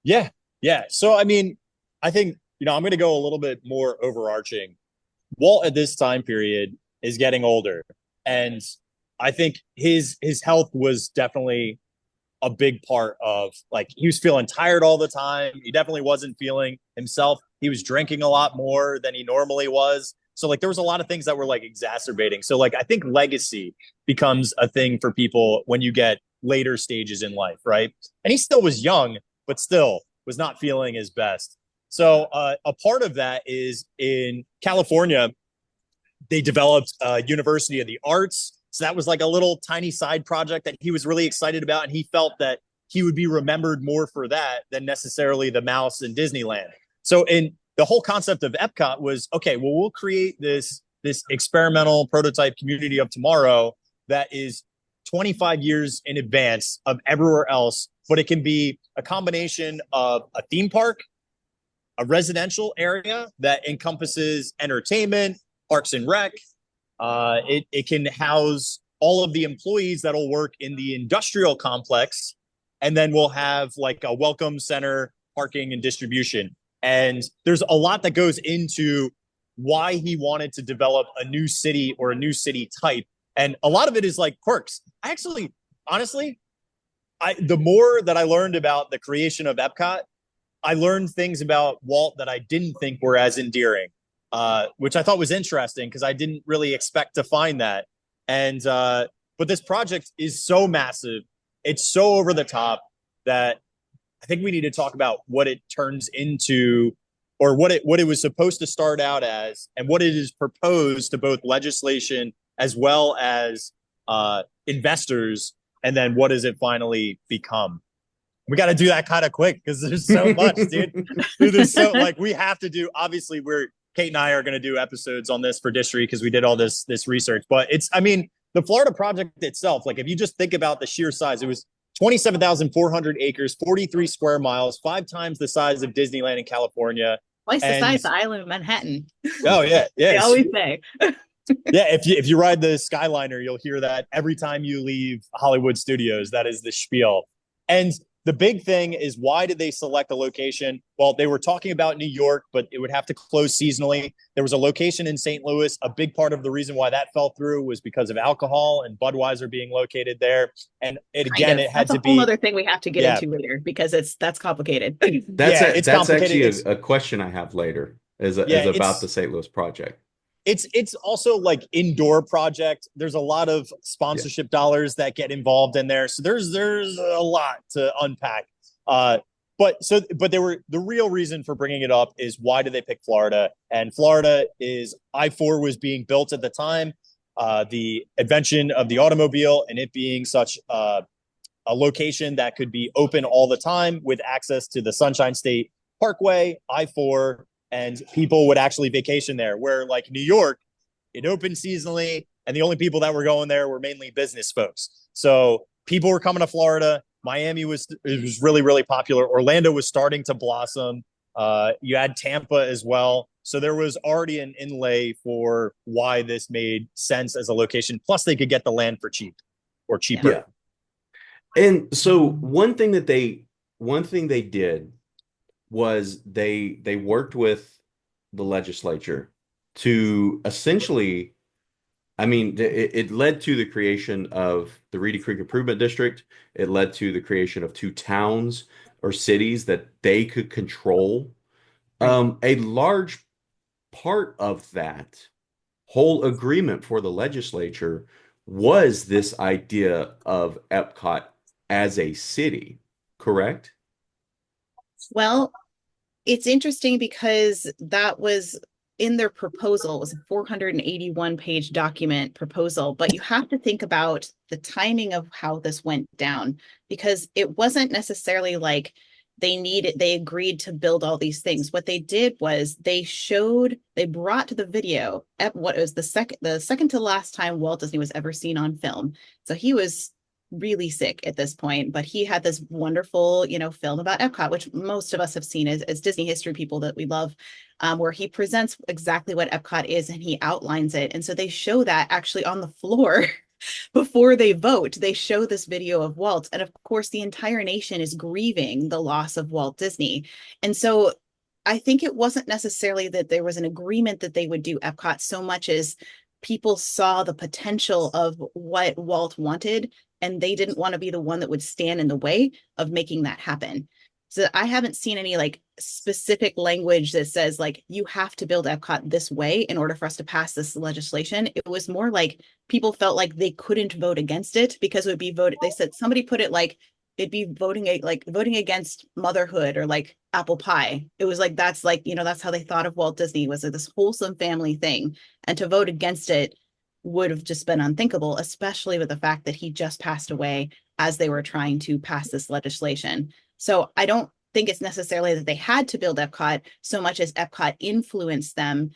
Yeah. Yeah. So, I mean, I think, I'm going to go a little bit more overarching. Walt at this time period is getting older. And I think his health was definitely a big part of, like, he was feeling tired all the time. He definitely wasn't feeling himself. He was drinking a lot more than he normally was. So like there was a lot of things that were like exacerbating. So like I think legacy becomes a thing for people when you get later stages in life, right? And he still was young, but still was not feeling his best. So a part of that is in California, they developed University of the Arts. So that was like a little tiny side project that he was really excited about. And he felt that he would be remembered more for that than necessarily the mouse in Disneyland. So in the whole concept of Epcot was, okay, well, we'll create this experimental prototype community of tomorrow that is 25 years in advance of everywhere else, but it can be a combination of a theme park, a residential area that encompasses entertainment, parks and rec. It can house all of the employees that'll work in the industrial complex. And then we'll have like a welcome center, parking and distribution. And there's a lot that goes into why he wanted to develop a new city or a new city type. And a lot of it is like quirks. I actually, honestly, the more that I learned about the creation of Epcot, I learned things about Walt that I didn't think were as endearing, which I thought was interesting because I didn't really expect to find that. And but this project is so massive, it's so over the top that I think we need to talk about what it turns into, or what it was supposed to start out as, and what it is proposed to both legislation as well as investors, and then what does it finally become? We got to do that kind of quick because there's so much, dude. There's so, like, we have to do. Obviously, Kate and I are going to do episodes on this for Distory because we did all this research. But it's, I mean, the Florida project itself, like if you just think about the sheer size, it was 27,400 acres, 43 square miles, 5 times the size of Disneyland in California. Twice the And size of the island of Manhattan. oh yeah, They yes. always say. Yeah, if you ride the Skyliner, you'll hear that every time you leave Hollywood Studios. That is the spiel. And the big thing is, why did they select a location? Well, they were talking about New York, but it would have to close seasonally. There was a location in St. Louis. A big part of the reason why that fell through was because of alcohol and Budweiser being located there. And Kind again, of. it had That's to a whole be, other thing we have to get yeah, into later because that's complicated. yeah, it's That's complicated. actually It's a question I have later is yeah, about the St. Louis project. it's also like indoor project. There's a lot of Yeah. sponsorship dollars that get involved in there, so there's a lot to unpack. But the real reason for bringing it up is, why did they pick Florida? And Florida is I-4 was being built at the time, the invention of the automobile, and it being such a location that could be open all the time with access to the Sunshine State Parkway, I-4, and people would actually vacation there. Where like New York, it opened seasonally, and the only people that were going there were mainly business folks. So people were coming to Florida. Miami was really, really popular. Orlando was starting to blossom. You had Tampa as well. So there was already an inlay for why this made sense as a location. Plus, they could get the land for cheap or cheaper. Yeah. And so one thing they did was they worked with the legislature to essentially, I mean, it led to the creation of the Reedy Creek Improvement District. It led to the creation of two towns or cities that they could control. Right. A large part of that whole agreement for the legislature was this idea of EPCOT as a city, correct? Well, it's interesting because that was in their proposal. It was a 481-page document proposal, but you have to think about the timing of how this went down, because it wasn't necessarily like they agreed to build all these things. What they did was they brought to the video at what was the second to last time Walt Disney was ever seen on film. So he was really sick at this point, but he had this wonderful, film about Epcot, which most of us have seen as Disney history people that we love, where he presents exactly what Epcot is and he outlines it. And so they show that actually on the floor before they vote. They show this video of Walt. And of course, the entire nation is grieving the loss of Walt Disney. And so I think it wasn't necessarily that there was an agreement that they would do Epcot so much as people saw the potential of what Walt wanted, and they didn't want to be the one that would stand in the way of making that happen. So I haven't seen any like specific language that says like you have to build Epcot this way in order for us to pass this legislation. It was more like people felt like they couldn't vote against it because it would be voted. They said, somebody put it like it'd be voting against motherhood or like apple pie. It was like that's how they thought of Walt Disney, was this wholesome family thing, and to vote against it would have just been unthinkable, especially with the fact that he just passed away as they were trying to pass this legislation. So I don't think it's necessarily that they had to build Epcot so much as Epcot influenced them,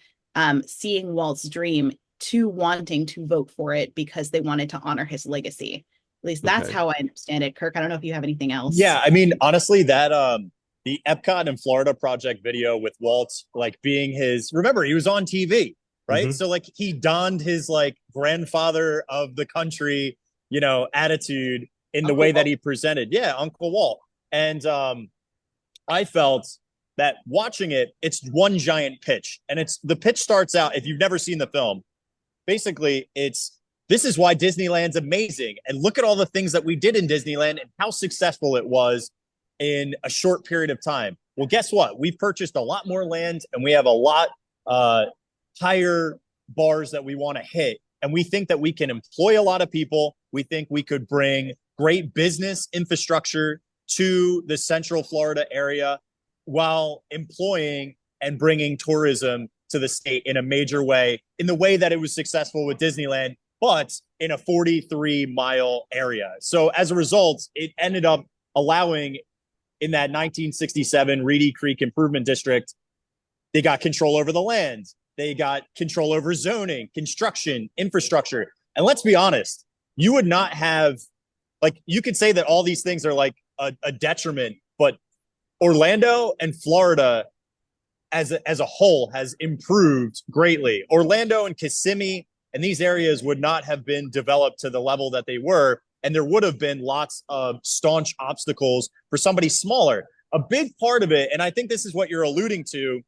seeing Walt's dream to wanting to vote for it because they wanted to honor his legacy. At least that's Okay. how I understand it. Kirk, I don't know if you have anything else. Yeah, I mean, honestly, that the Epcot and Florida project video with Walt like being his, remember, he was on TV, right? Hmm. So like he donned his like grandfather of the country, attitude in the Uncle way that Walt. he presented. Yeah, Uncle Walt. And I felt that watching it, it's one giant pitch. And the pitch starts out, if you've never seen the film, basically this is why Disneyland's amazing. And look at all the things that we did in Disneyland and how successful it was in a short period of time. Well, guess what? We've purchased a lot more land and we have a lot higher bars that we want to hit. And we think that we can employ a lot of people. We think we could bring great business infrastructure to the Central Florida area while employing and bringing tourism to the state in a major way, in the way that it was successful with Disneyland, but in a 43-mile area. So as a result, it ended up allowing, in that 1967 Reedy Creek Improvement District, they got control over the land. They got control over zoning, construction, infrastructure. And let's be honest, you would not have, like, you could say that all these things are like a detriment, but Orlando and Florida as a whole has improved greatly. Orlando and Kissimmee and these areas would not have been developed to the level that they were, and there would have been lots of staunch obstacles for somebody smaller. A big part of it, and I think this is what you're alluding to,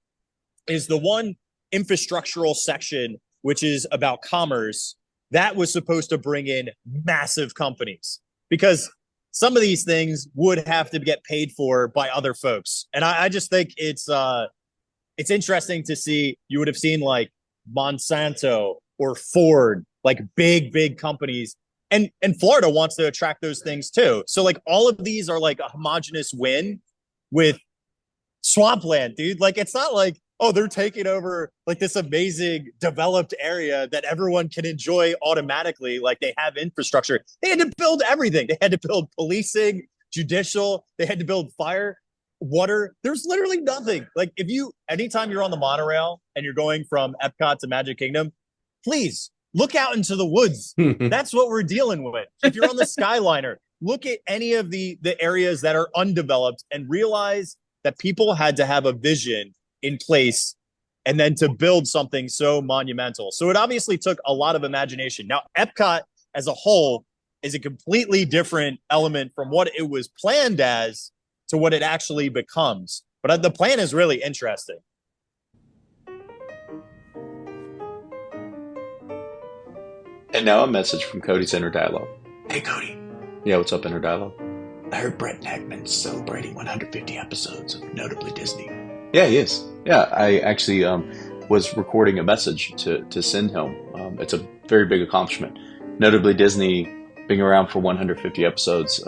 is the one infrastructural section, which is about commerce, that was supposed to bring in massive companies because some of these things would have to get paid for by other folks. And I just think it's interesting to see. You would have seen like Monsanto or Ford, like big companies. And Florida wants to attract those things too. So like all of these are like a homogenous win with swampland, dude. Like it's not like, oh, they're taking over like this amazing developed area that everyone can enjoy automatically. Like they have infrastructure. They had to build everything. They had to build policing, judicial. They had to build fire, water. There's literally nothing. Like if you, anytime you're on the monorail and you're going from Epcot to Magic Kingdom, please look out into the woods. That's what we're dealing with. If you're on the Skyliner, look at any of the areas that are undeveloped and realize that people had to have a vision in place and then to build something so monumental. So it obviously took a lot of imagination. Now, Epcot as a whole is a completely different element from what it was planned as to what it actually becomes. But the plan is really interesting. And now a message from Cody's Inner Dialogue. Hey, Cody. Yeah, what's up, Inner Dialogue? I heard Brett Hackman's celebrating 150 episodes of Notably Disney. Yeah, he is. Yeah, I actually was recording a message to send him. It's a very big accomplishment. Notably Disney, being around for 150 episodes,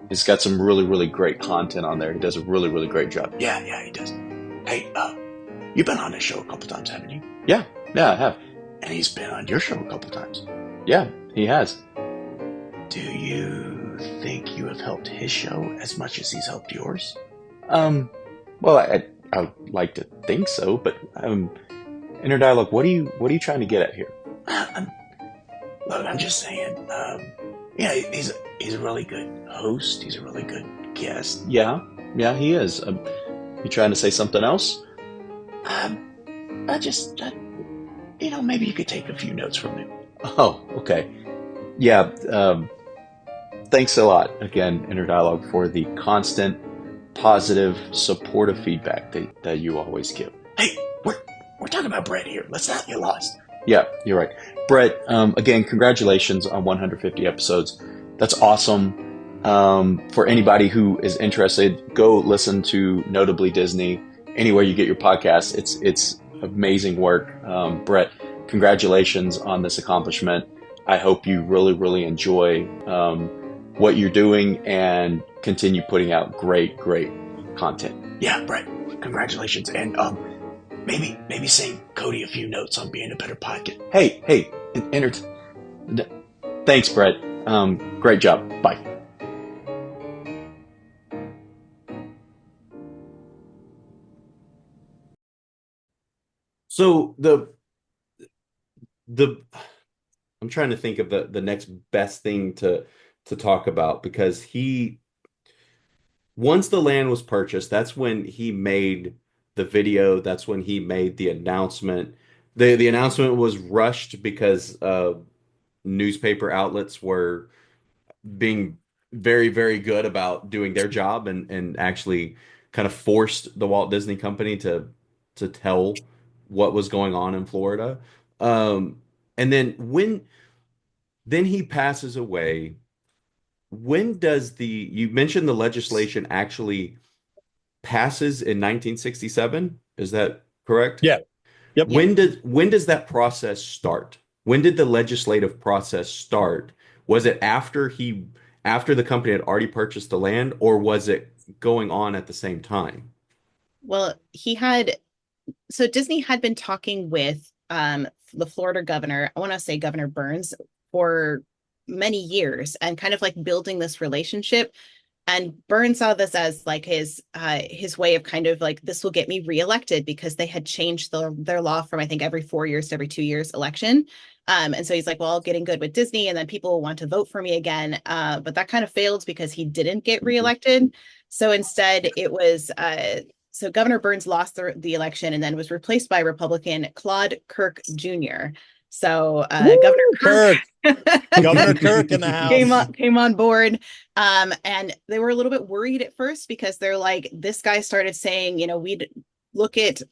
he's got some really great content on there. He does a really great job. Yeah, he does. Hey, you've been on his show a couple times, haven't you? Yeah, I have. And he's been on your show a couple times. Yeah, he has. Do you think you have helped his show as much as he's helped yours? Well, I would like to think so, but Inner Dialogue, what are you trying to get at here? Look, I'm just saying. Yeah, he's a really good host. He's a really good guest. Yeah, he is. You trying to say something else? Maybe you could take a few notes from him. Oh, okay. Yeah. Thanks a lot again, Inner Dialogue, for the constant, positive, supportive feedback that you always give. Hey, we're talking about Brett here. Let's not get lost. Yeah, you're right. Brett, again, congratulations on 150 episodes. That's awesome. For anybody who is interested, go listen to Notably Disney anywhere you get your podcast. It's amazing work. Brett, congratulations on this accomplishment. I hope you really enjoy what you're doing and continue putting out great content. Yeah, Brett, congratulations. And maybe send Cody a few notes on being a better podcast. Hey, thanks, Brett. Great job. Bye. So I'm trying to think of the next best thing to talk about, because once the land was purchased, that's when he made the video. That's when he made the announcement. The announcement was rushed because newspaper outlets were being very good about doing their job and actually kind of forced the Walt Disney Company to tell what was going on in Florida. And then he passes away. When does you mentioned the legislation actually passes in 1967? Is that correct? Yeah. Yep. When does that process start? When did the legislative process start? Was it after the company had already purchased the land, or was it going on at the same time? Well, Disney had been talking with the Florida governor, I want to say Governor Burns, for many years, and kind of like building this relationship. And Burns saw this as like his way of kind of like, this will get me reelected, because they had changed their law from, I think, every 4 years to every 2 years election. And so he's like, well, getting good with Disney, and then people want to vote for me again. But that kind of failed because he didn't get Mhm. reelected. So instead, it was so Governor Burns lost the election and then was replaced by Republican Claude Kirk Jr. So Governor Woo, Kirk, Kirk Governor Kirk in the house. came on board. And they were a little bit worried at first because they're like, this guy started saying, we'd look at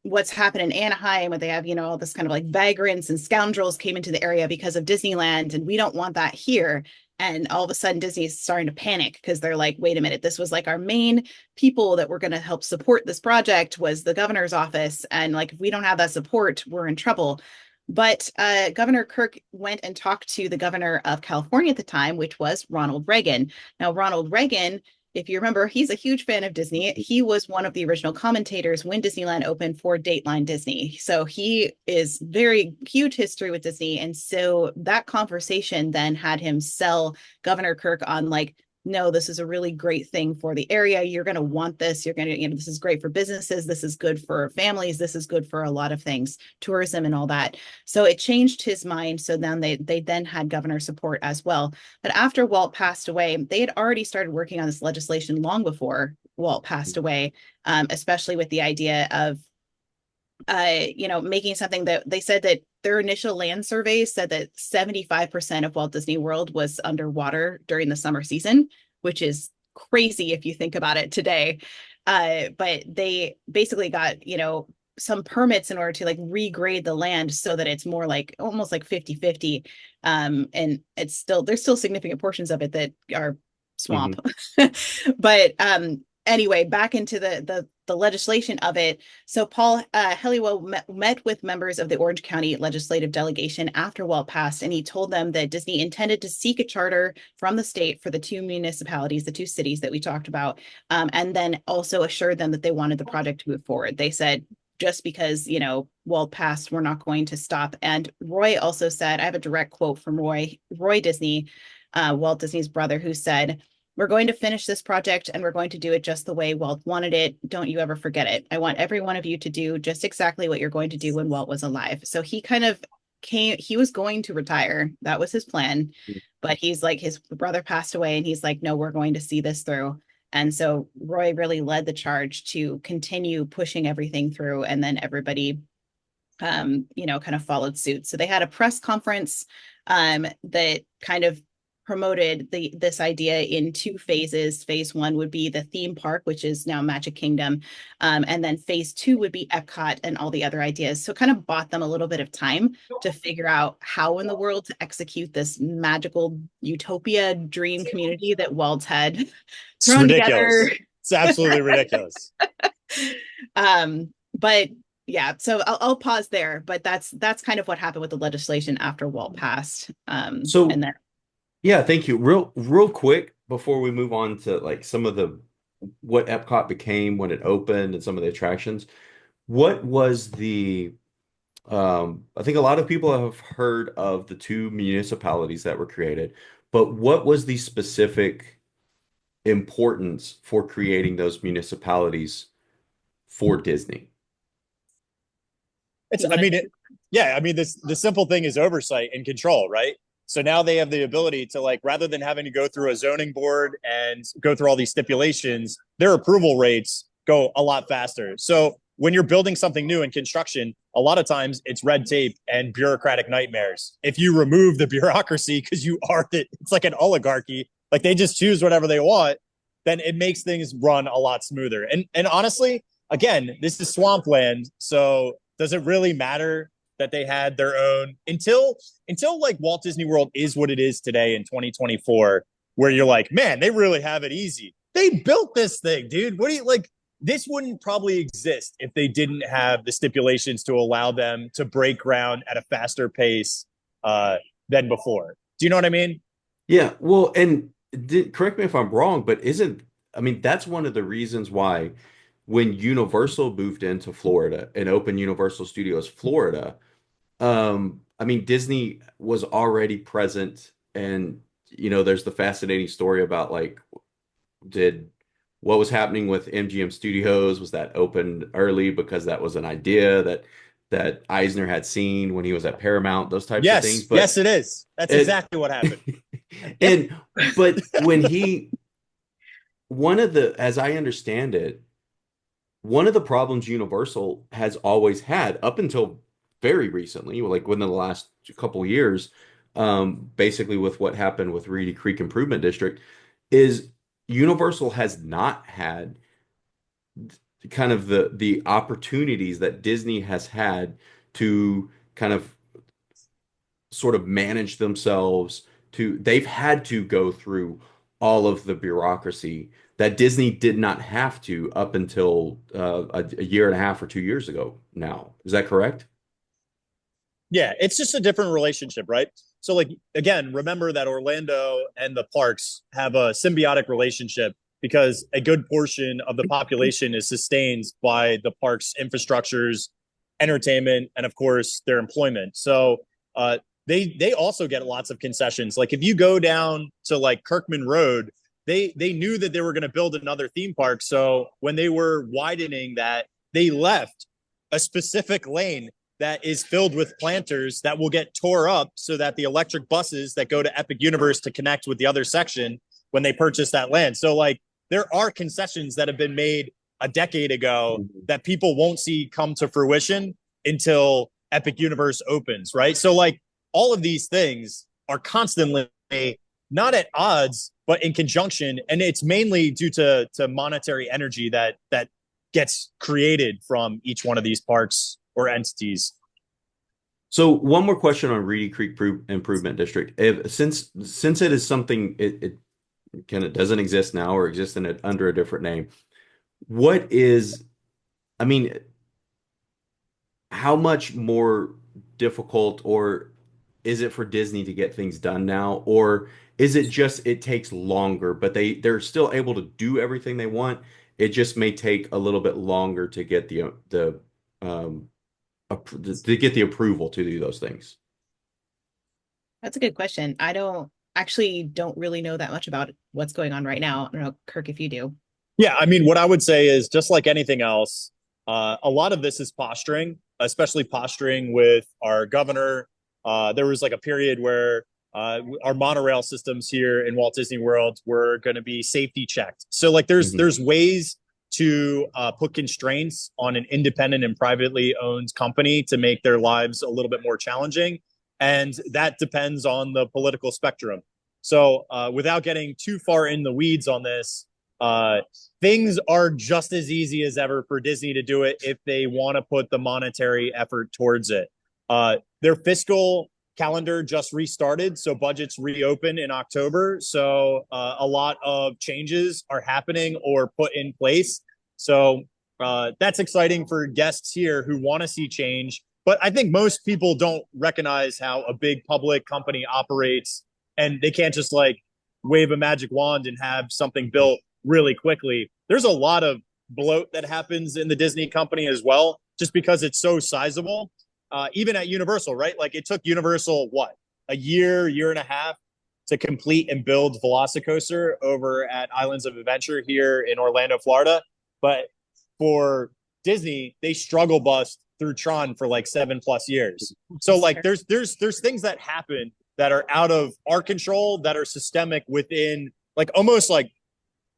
what's happened in Anaheim, where they have, all this kind of like vagrants and scoundrels came into the area because of Disneyland, and we don't want that here. And all of a sudden, Disney is starting to panic because they're like, wait a minute, this was like our main people that were going to help support this project was the governor's office. And like, if we don't have that support, we're in trouble. But Governor Kirk went and talked to the governor of California at the time, which was Ronald Reagan. Now, Ronald Reagan, if you remember, he's a huge fan of Disney. He was one of the original commentators when Disneyland opened for Dateline Disney. So he is very huge history with Disney. And so that conversation then had him sell Governor Kirk on like, no, this is a really great thing for the area. You're going to want this. You're going to, this is great for businesses. This is good for families. This is good for a lot of things, tourism and all that. So it changed his mind. So then they then had governor support as well. But after Walt passed away, they had already started working on this legislation long before Walt passed away, especially with the idea of making something that they said that their initial land surveys said that 75% of Walt Disney World was underwater during the summer season, which is crazy if you think about it today. But they basically got, some permits in order to like regrade the land so that it's more like almost like 50-50. And there's still significant portions of it that are swamp. Mhm. But anyway, back into the legislation of it. So Paul Helliwell met with members of the Orange County legislative delegation after Walt passed, and he told them that Disney intended to seek a charter from the state for the two municipalities, the two cities that we talked about, and then also assured them that they wanted the project to move forward. They said, just because, Walt passed, we're not going to stop. And Roy also said, I have a direct quote from Roy Disney, Walt Disney's brother, who said, we're going to finish this project and we're going to do it just the way Walt wanted it. Don't you ever forget it. I want every one of you to do just exactly what you're going to do when Walt was alive. So he kind of he was going to retire. That was his plan. But he's like, his brother passed away and he's like, no, we're going to see this through. And so Roy really led the charge to continue pushing everything through. And then everybody, kind of followed suit. So they had a press conference that kind of promoted this idea in two phases. Phase one would be the theme park, which is now Magic Kingdom. And then phase two would be Epcot and all the other ideas. So kind of bought them a little bit of time to figure out how in the world to execute this magical utopia dream community that Walt had It's thrown together. ridiculous. It's absolutely ridiculous. But yeah, so I'll pause there, but that's kind of what happened with the legislation after Walt passed. And So then yeah, thank you. Real quick before we move on to like some of the what Epcot became when it opened and some of the attractions. What was the I think a lot of people have heard of the two municipalities that were created, but what was the specific importance for creating those municipalities for Disney? It's, you I want mean, to, yeah, I mean, the simple thing is oversight and control, right? So now they have the ability to like, rather than having to go through a zoning board and go through all these stipulations, their approval rates go a lot faster. So when you're building something new in construction, a lot of times it's red tape and bureaucratic nightmares. If you remove the bureaucracy because it's like an oligarchy, like they just choose whatever they want, then it makes things run a lot smoother. And honestly, again, this is swampland, so does it really matter that they had their own until like Walt Disney World is what it is today in 2024, where you're like, man, they really have it easy. They built this thing, dude. What do you like? This wouldn't probably exist if they didn't have the stipulations to allow them to break ground at a faster pace than before. Do you know what I mean? Yeah, well, and correct me if I'm wrong, but I mean, that's one of the reasons why when Universal moved into Florida and opened Universal Studios Florida, I mean, Disney was already present, and there's the fascinating story about like, did what was happening with MGM Studios was that opened early because that was an idea that that Eisner had seen when he was at Paramount, those types of things. Yes, yes, But it is. That's it exactly what happened. Yep. and but when he one of the as I understand it, one of the problems Universal has always had up until very recently, like within the last couple of years, basically with what happened with Reedy Creek Improvement District, is Universal has not had kind of the opportunities that Disney has had to kind of sort of manage themselves to they've had to go through all of the bureaucracy that Disney did not have to up until a year and a half or 2 years ago now. Is that correct? Yeah, it's just a different relationship, right? So, like, again, remember that Orlando and the parks have a symbiotic relationship because a good portion of the population is sustained by the parks' infrastructures, entertainment, and of course their employment. So, they also get lots of concessions. Like, if you go down to like Kirkman Road, they knew that they were going to build another theme park. So when they were widening that, they left a specific lane that is filled with planters that will get tore up so that the electric buses that go to Epic Universe to connect with the other section when they purchase that land. So like there are concessions that have been made a decade ago that people won't see come to fruition until Epic Universe opens, right? So like all of these things are constantly not at odds, but in conjunction. And it's mainly due to monetary energy that gets created from each one of these parks or entities. So one more question on Reedy Creek Improvement District. Since it is something it kind of doesn't exist now or exists in it under a different name, what is, I mean, how much more difficult or is it for Disney to get things done now? Or is it just it takes longer, but they're still able to do everything they want? It just may take a little bit longer to get um to get the approval to do those things. That's a good question. I don't really know that much about what's going on right now. I don't know, Kirk, if you do. Yeah, I mean, what I would say is just like anything else, a lot of this is posturing, especially posturing with our governor. There was like a period where our monorail systems here in Walt Disney World were going to be safety checked. So like Mhm. there's ways to put constraints on an independent and privately owned company to make their lives a little bit more challenging. And that depends on the political spectrum. So without getting too far in the weeds on this, uh, things are just as easy as ever for Disney to do it if they want to put the monetary effort towards it. Their fiscal calendar just restarted, so budgets reopen in October. So a lot of changes are happening or put in place. So that's exciting for guests here who want to see change. But I think most people don't recognize how a big public company operates, and they can't just like wave a magic wand and have something built really quickly. There's a lot of bloat that happens in the Disney company as well, just because it's so sizable. Even at Universal, right? Like it took Universal what, a year and a half to complete and build Velocicoaster over at Islands of Adventure here in Orlando, Florida. But for Disney, they struggle bust through Tron for like 7+ years. So like there's things that happen that are out of our control that are systemic within like almost like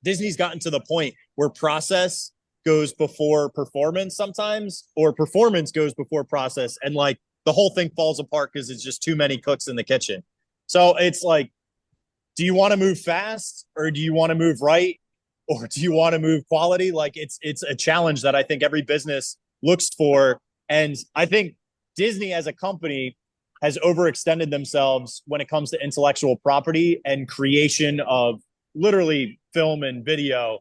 Disney's gotten to the point where process goes before performance sometimes, or performance goes before process. And like the whole thing falls apart because it's just too many cooks in the kitchen. So it's like, do you want to move fast or do you want to move right? Or do you want to move quality? Like it's a challenge that I think every business looks for. And I think Disney as a company has overextended themselves when it comes to intellectual property and creation of literally film and video,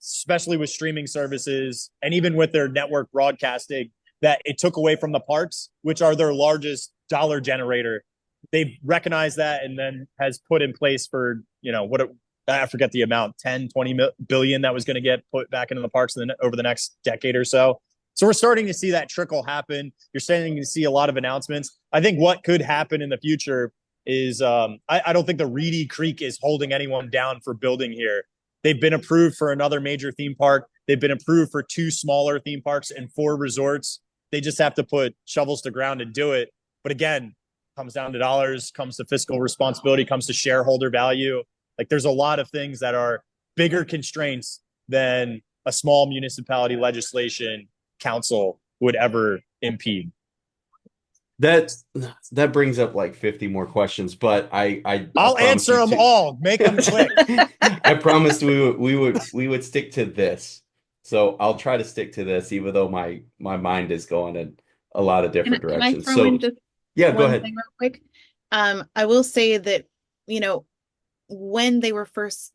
especially with streaming services and even with their network broadcasting, that it took away from the parks, which are their largest dollar generator. They've recognized that and then has put in place for, I forget the amount, 10, 20 billion that was going to get put back into the parks over the next decade or so. So we're starting to see that trickle happen. You're starting to see a lot of announcements. I think what could happen in the future is I don't think the Reedy Creek is holding anyone down for building here. They've been approved for another major theme park. They've been approved for 2 smaller theme parks and 4 resorts. They just have to put shovels to ground and do it. But again, comes down to dollars, comes to fiscal responsibility, comes to shareholder value. Like there's a lot of things that are bigger constraints than a small municipality legislation council would ever impede. That that brings up like 50 more questions, but I'll promised answer you them to, all. Make them quick. I promised we would stick to this. So I'll try to stick to this, even though my mind is going in a lot of different Can I directions. throw in So just yeah, go one ahead. thing real quick? I will say that, when they were first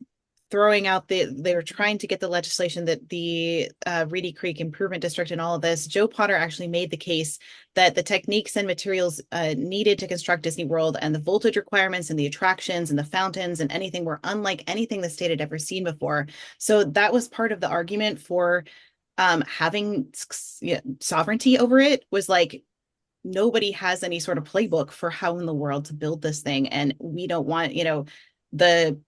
throwing out they were trying to get the legislation that the Reedy Creek Improvement District and all of this, Joe Potter actually made the case that the techniques and materials needed to construct Disney World and the voltage requirements and the attractions and the fountains and anything were unlike anything the state had ever seen before. So that was part of the argument for having sovereignty over it, was like, nobody has any sort of playbook for how in the world to build this thing. And we don't want, the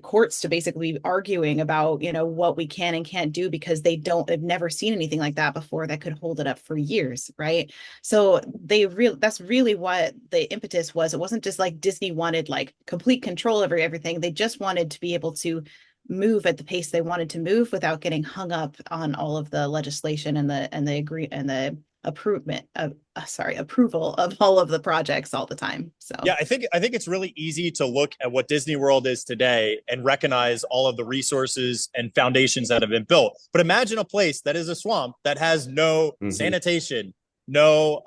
courts to basically be arguing about, what we can and can't do, because they've never seen anything like that before that could hold it up for years. Right. So that's really what the impetus was. It wasn't just like Disney wanted like complete control over everything. They just wanted to be able to move at the pace they wanted to move without getting hung up on all of the legislation and the approval of all of the projects all the time. So Yeah, I think it's really easy to look at what Disney World is today and recognize all of the resources and foundations that have been built. But imagine a place that is a swamp that has no sanitation, no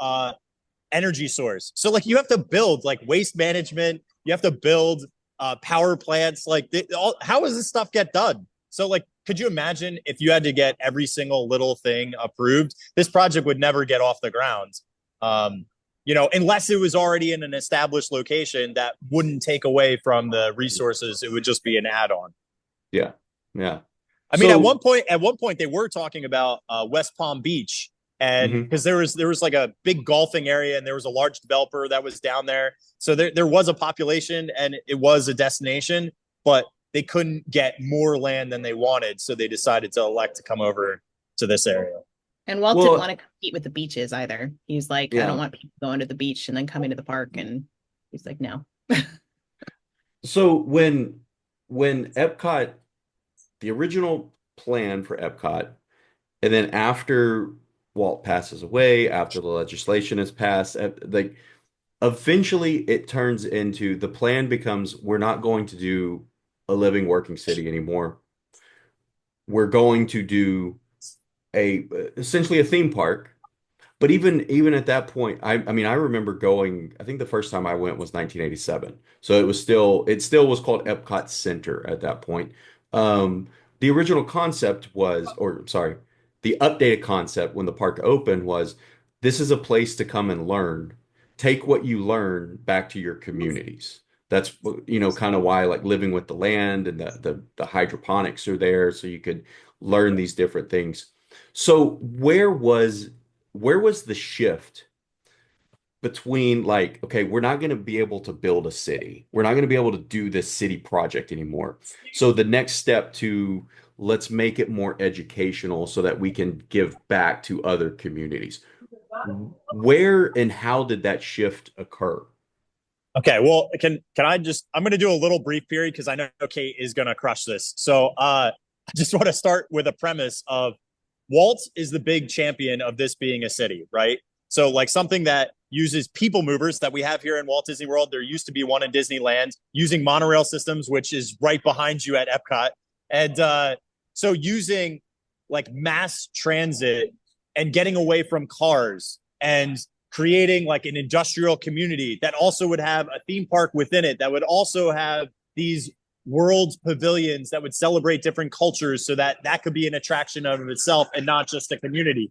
energy source. So like you have to build like waste management, you have to build power plants. Like how does this stuff get done? So like, could you imagine if you had to get every single little thing approved? This project would never get off the ground. Unless it was already in an established location that wouldn't take away from the resources, it would just be an add-on. Yeah. Yeah. I mean, at one point they were talking about West Palm Beach, and because there was like a big golfing area and there was a large developer that was down there. So there was a population and it was a destination, but they couldn't get more land than they wanted. So they decided to elect to come over to this area. And Walt didn't want to compete with the beaches either. He's like, yeah. I don't want people going to the beach and then coming to the park. And he's like, no. So when EPCOT, the original plan for EPCOT, and then after Walt passes away, after the legislation is passed, like eventually it turns into, the plan becomes, we're not going to do a living working city anymore. We're going to do essentially a theme park. But even at that point, I mean, I remember going, I think the first time I went was 1987. So it still was called Epcot Center at that point. Um, the original concept was, or sorry, the updated concept when the park opened was, this is a place to come and learn. Take what you learn back to your communities. That's, kind of why like living with the land and the hydroponics are there, so you could learn these different things. So where was the shift between like, okay, we're not going to be able to build a city. We're not going to be able to do this city project anymore. So the next step to, let's make it more educational so that we can give back to other communities. Where and how did that shift occur? Okay, well, I'm going to do a little brief period because I know Kate is going to crush this. So I just want to start with a premise of Walt is the big champion of this being a city, right? So like something that uses people movers that we have here in Walt Disney World. There used to be one in Disneyland using monorail systems, which is right behind you at Epcot. And so using like mass transit and getting away from cars and creating like an industrial community that also would have a theme park within it, that would also have these world pavilions that would celebrate different cultures, so that could be an attraction of itself and not just a community.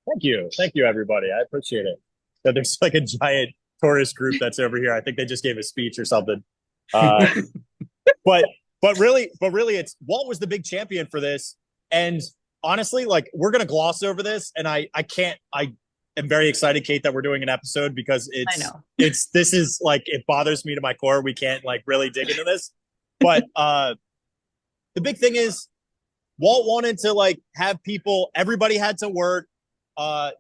Thank you everybody, I appreciate it. So there's like a giant tourist group that's over here. I think they just gave a speech or something. But really it's Walt was the big champion for this. And honestly, like, we're gonna gloss over this, and I am very excited, Kate, that we're doing an episode, because this is like, it bothers me to my core. We can't like really dig into this. But the big thing is Walt wanted to like have everybody had to work.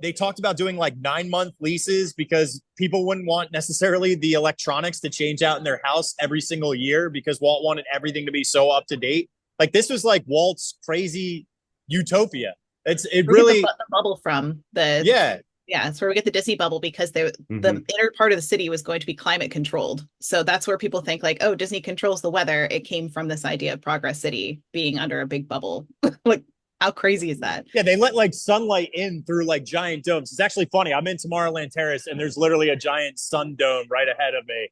they talked about doing like 9-month leases because people wouldn't want necessarily the electronics to change out in their house every single year because Walt wanted everything to be so up to date. Like this was like Walt's crazy utopia. It We get really, the bubble from the yeah. yeah, it's where we get the Disney bubble because the Hmm. inner part of the city was going to be climate controlled. So that's where people think like, oh, Disney controls the weather. It came from this idea of Progress City being under a big bubble. Like, how crazy is that? Yeah, they let like sunlight in through like giant domes. It's actually funny. I'm in Tomorrowland Terrace and there's literally a giant sun dome right ahead of me.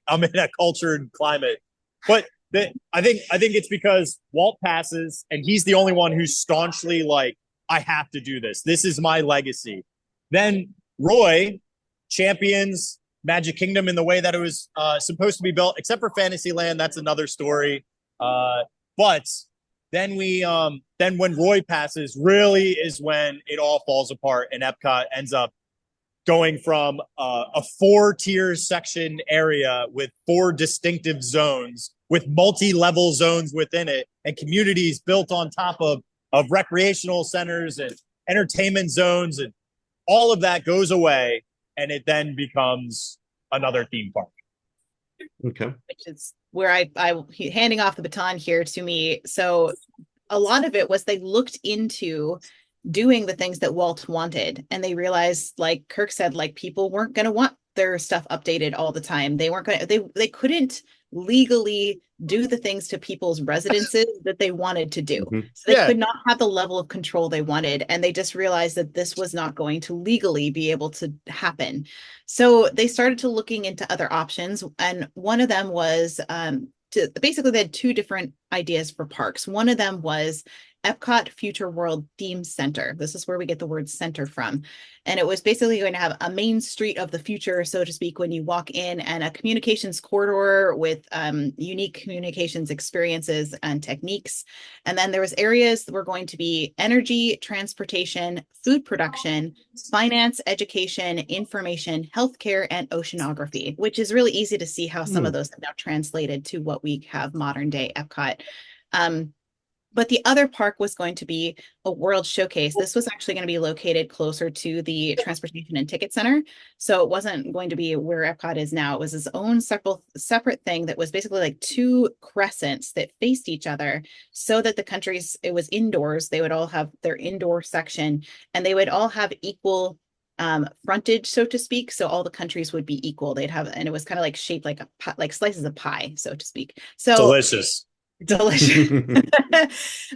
I'm in a cultured climate. But I think it's because Walt passes and he's the only one who's staunchly like, I have to do this. This is my legacy. Then Roy champions Magic Kingdom in the way that it was supposed to be built, except for Fantasyland. That's another story. But then when Roy passes, really is when it all falls apart, and Epcot ends up going from a 4-tier section area with 4 distinctive zones, with multi-level zones within it, and communities built on top of recreational centers and entertainment zones, and all of that goes away, and it then becomes another theme park. Okay. Which is where I handing off the baton here to me. So a lot of it was they looked into doing the things that Walt wanted, and they realized, like Kirk said, like people weren't going to want their stuff updated all the time. They weren't going to, they couldn't legally do the things to people's residences that they wanted to do. Hmm. So they Yeah, could not have the level of control they wanted. And they just realized that this was not going to legally be able to happen. So they started to looking into other options. And one of them was basically they had 2 different ideas for parks. One of them was Epcot Future World Theme Center. This is where we get the word center from. And it was basically going to have a main street of the future, so to speak, when you walk in, and a communications corridor with unique communications experiences and techniques. And then there was areas that were going to be energy, transportation, food production, finance, education, information, healthcare, and oceanography, which is really easy to see how some of those have now translated to what we have modern day Epcot. But the other park was going to be a world showcase. This was actually going to be located closer to the transportation and ticket center. So it wasn't going to be where Epcot is now. It was its own separate thing that was basically like 2 crescents that faced each other, so that the countries, it was indoors. They would all have their indoor section, and they would all have equal frontage, so to speak. So all the countries would be equal. They'd have, and it was kind of like shaped like like slices of pie, so to speak. So delicious. delicious.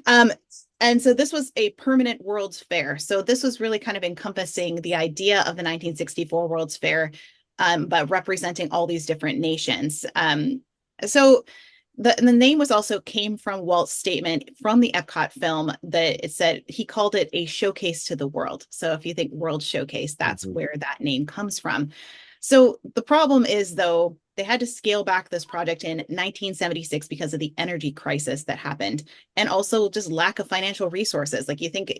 um, and so this was a permanent World's Fair. So this was really kind of encompassing the idea of the 1964 World's Fair, but representing all these different nations. So the name was also came from Walt's statement from the Epcot film that it said he called it a showcase to the world. So if you think World Showcase, that's Hmm. where that name comes from. So the problem is, though, they had to scale back this project in 1976 because of the energy crisis that happened, and also just lack of financial resources. Like, you think,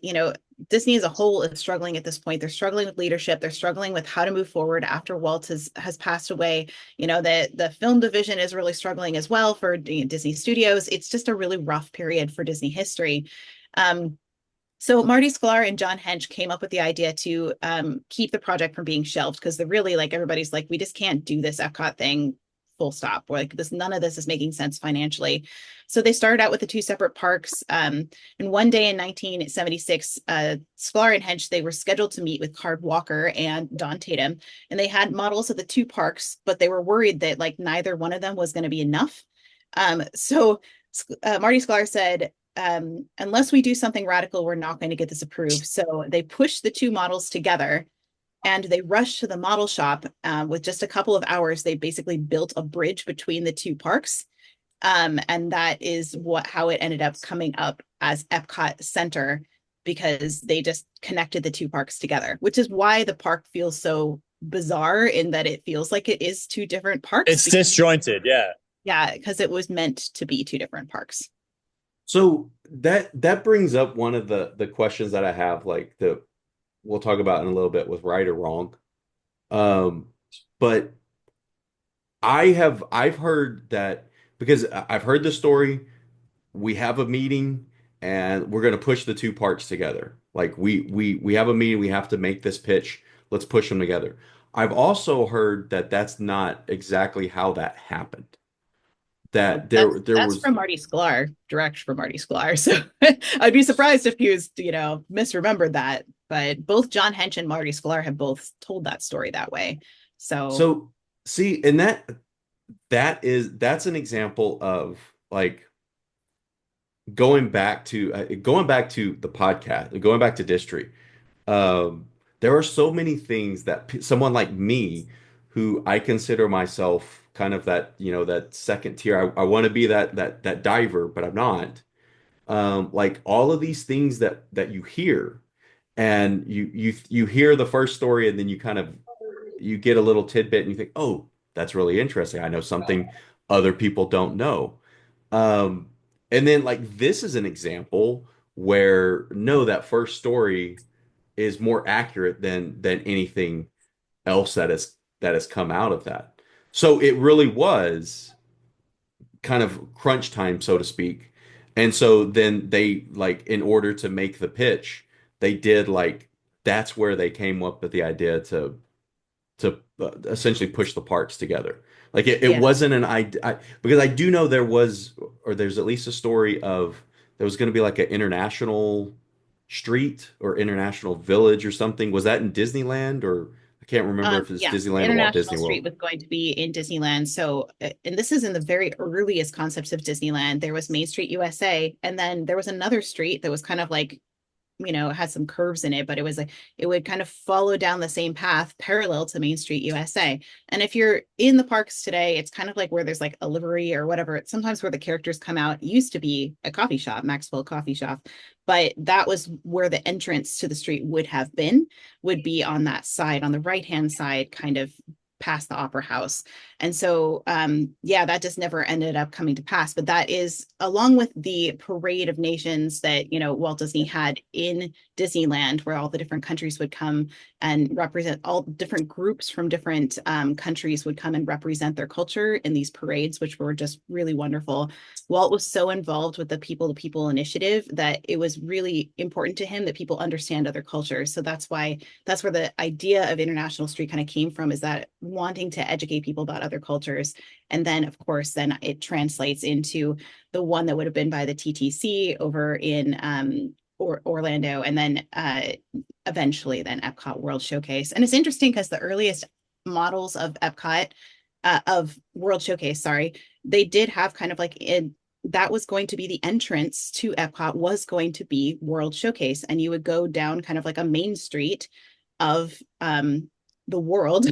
Disney as a whole is struggling at this point. They're struggling with leadership. They're struggling with how to move forward after Walt has passed away. The film division is really struggling as well for Disney Studios. It's just a really rough period for Disney history. So Marty Sklar and John Hench came up with the idea to keep the project from being shelved, because they're really like, everybody's like, we just can't do this Epcot thing, full stop. We're like, none of this is making sense financially. So they started out with the 2 separate parks. And one day in 1976, Sklar and Hench, they were scheduled to meet with Card Walker and Don Tatum, and they had models of the 2 parks, but they were worried that like neither one of them was going to be enough. So Marty Sklar said, unless we do something radical, we're not going to get this approved. So they pushed the 2 models together, and they rushed to the model shop. With just a couple of hours, they basically built a bridge between the 2 parks. And that is how it ended up coming up as Epcot Center, because they just connected the 2 parks together, which is why the park feels so bizarre, in that it feels like it is 2 different parks. It's disjointed, yeah. Yeah, because it was meant to be 2 different parks. So that brings up one of the questions that I have, like we'll talk about in a little bit with right or wrong. Um, but I've heard that, because I've heard the story. We have a meeting and we're going to push the two parts together. Like we have a meeting, we have to make this pitch. Let's push them together. I've also heard that that's not exactly how that happened. Well, That there that's was from Marty Sklar, direct from Marty Sklar. So I'd be surprised if he was, misremembered that. But both John Hench and Marty Sklar have both told that story that way. So so see, and that's an example of like going back to the podcast, going back to Distory. Um, there are so many things that someone like me, who I consider myself kind of that, that second tier. I want to be that diver, but I'm not. Like all of these things that you hear, and you hear the first story, and then you get a little tidbit, and you think, oh, that's really interesting. I know something other people don't know. Um, and then like this is an example where no, that first story is more accurate than anything else that has come out of that. So it really was kind of crunch time, so to speak. And so then they like in order to make the pitch, they did like that's where they came up with the idea to essentially push the parts together. Like it yeah. wasn't an idea because I do know there's at least a story of there was going to be like an international street or international village or something. Was that in Disneyland or I can't remember if it's Yeah, Disneyland or Walt International Disney Street World. was going to be in Disneyland. So, and this is in the very earliest concepts of Disneyland. There was Main Street USA, and then there was another street that was kind of like, had some curves in it, but it was like it would kind of follow down the same path parallel to Main Street USA. And if you're in the parks today, it's kind of like where there's like a livery or whatever. It's sometimes where the characters come out. It used to be a coffee shop, Maxwell Coffee Shop, but that was where the entrance to the street would be on that side, on the right hand side, kind of past the opera house. And so yeah, that just never ended up coming to pass, but that is along with the parade of nations that Walt Disney had in Disneyland, where all the different countries would come and represent, all different groups from different countries would come and represent their culture in these parades, which were just really wonderful. Walt was so involved with the people to people initiative that it was really important to him that people understand other cultures. So that's where the idea of International Street kind of came from, is that wanting to educate people about other cultures. And then of course, then it translates into the one that would have been by the TTC over in Orlando, and then eventually then EPCOT World Showcase. And it's interesting because the earliest models of EPCOT, of World Showcase, sorry, they did have kind of like that was going to be the entrance to EPCOT, was going to be World Showcase. And you would go down kind of like a main street of the world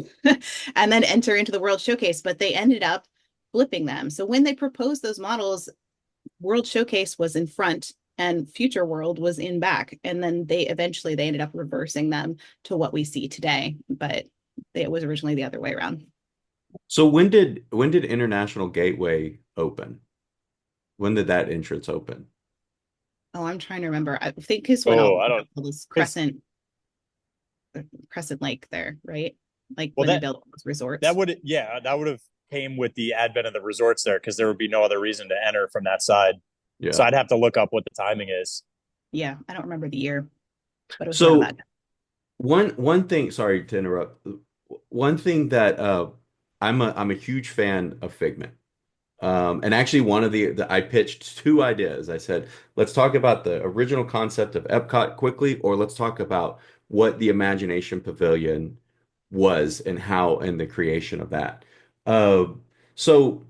and then enter into the World Showcase. But they ended up flipping them. So when they proposed those models, World Showcase was in front and Future World was in back. And then they ended up reversing them to what we see today. But it was originally the other way around. So when did International Gateway open? When did that entrance open? Oh, I'm trying to remember. I think is when Oh, all I don't. this Because Crescent Lake there, right? Like well, when they built those resorts. that would have came with the advent of the resorts there, because there would be no other reason to enter from that side. Yeah. So I'd have to look up what the timing is. Yeah, I don't remember the year, but it was around that So one thing, sorry to interrupt. One thing that I'm a huge fan of Figment. And actually, one of the I pitched two ideas. I said, let's talk about the original concept of Epcot quickly, or let's talk about what the Imagination Pavilion was and how and the creation of that. Uh, so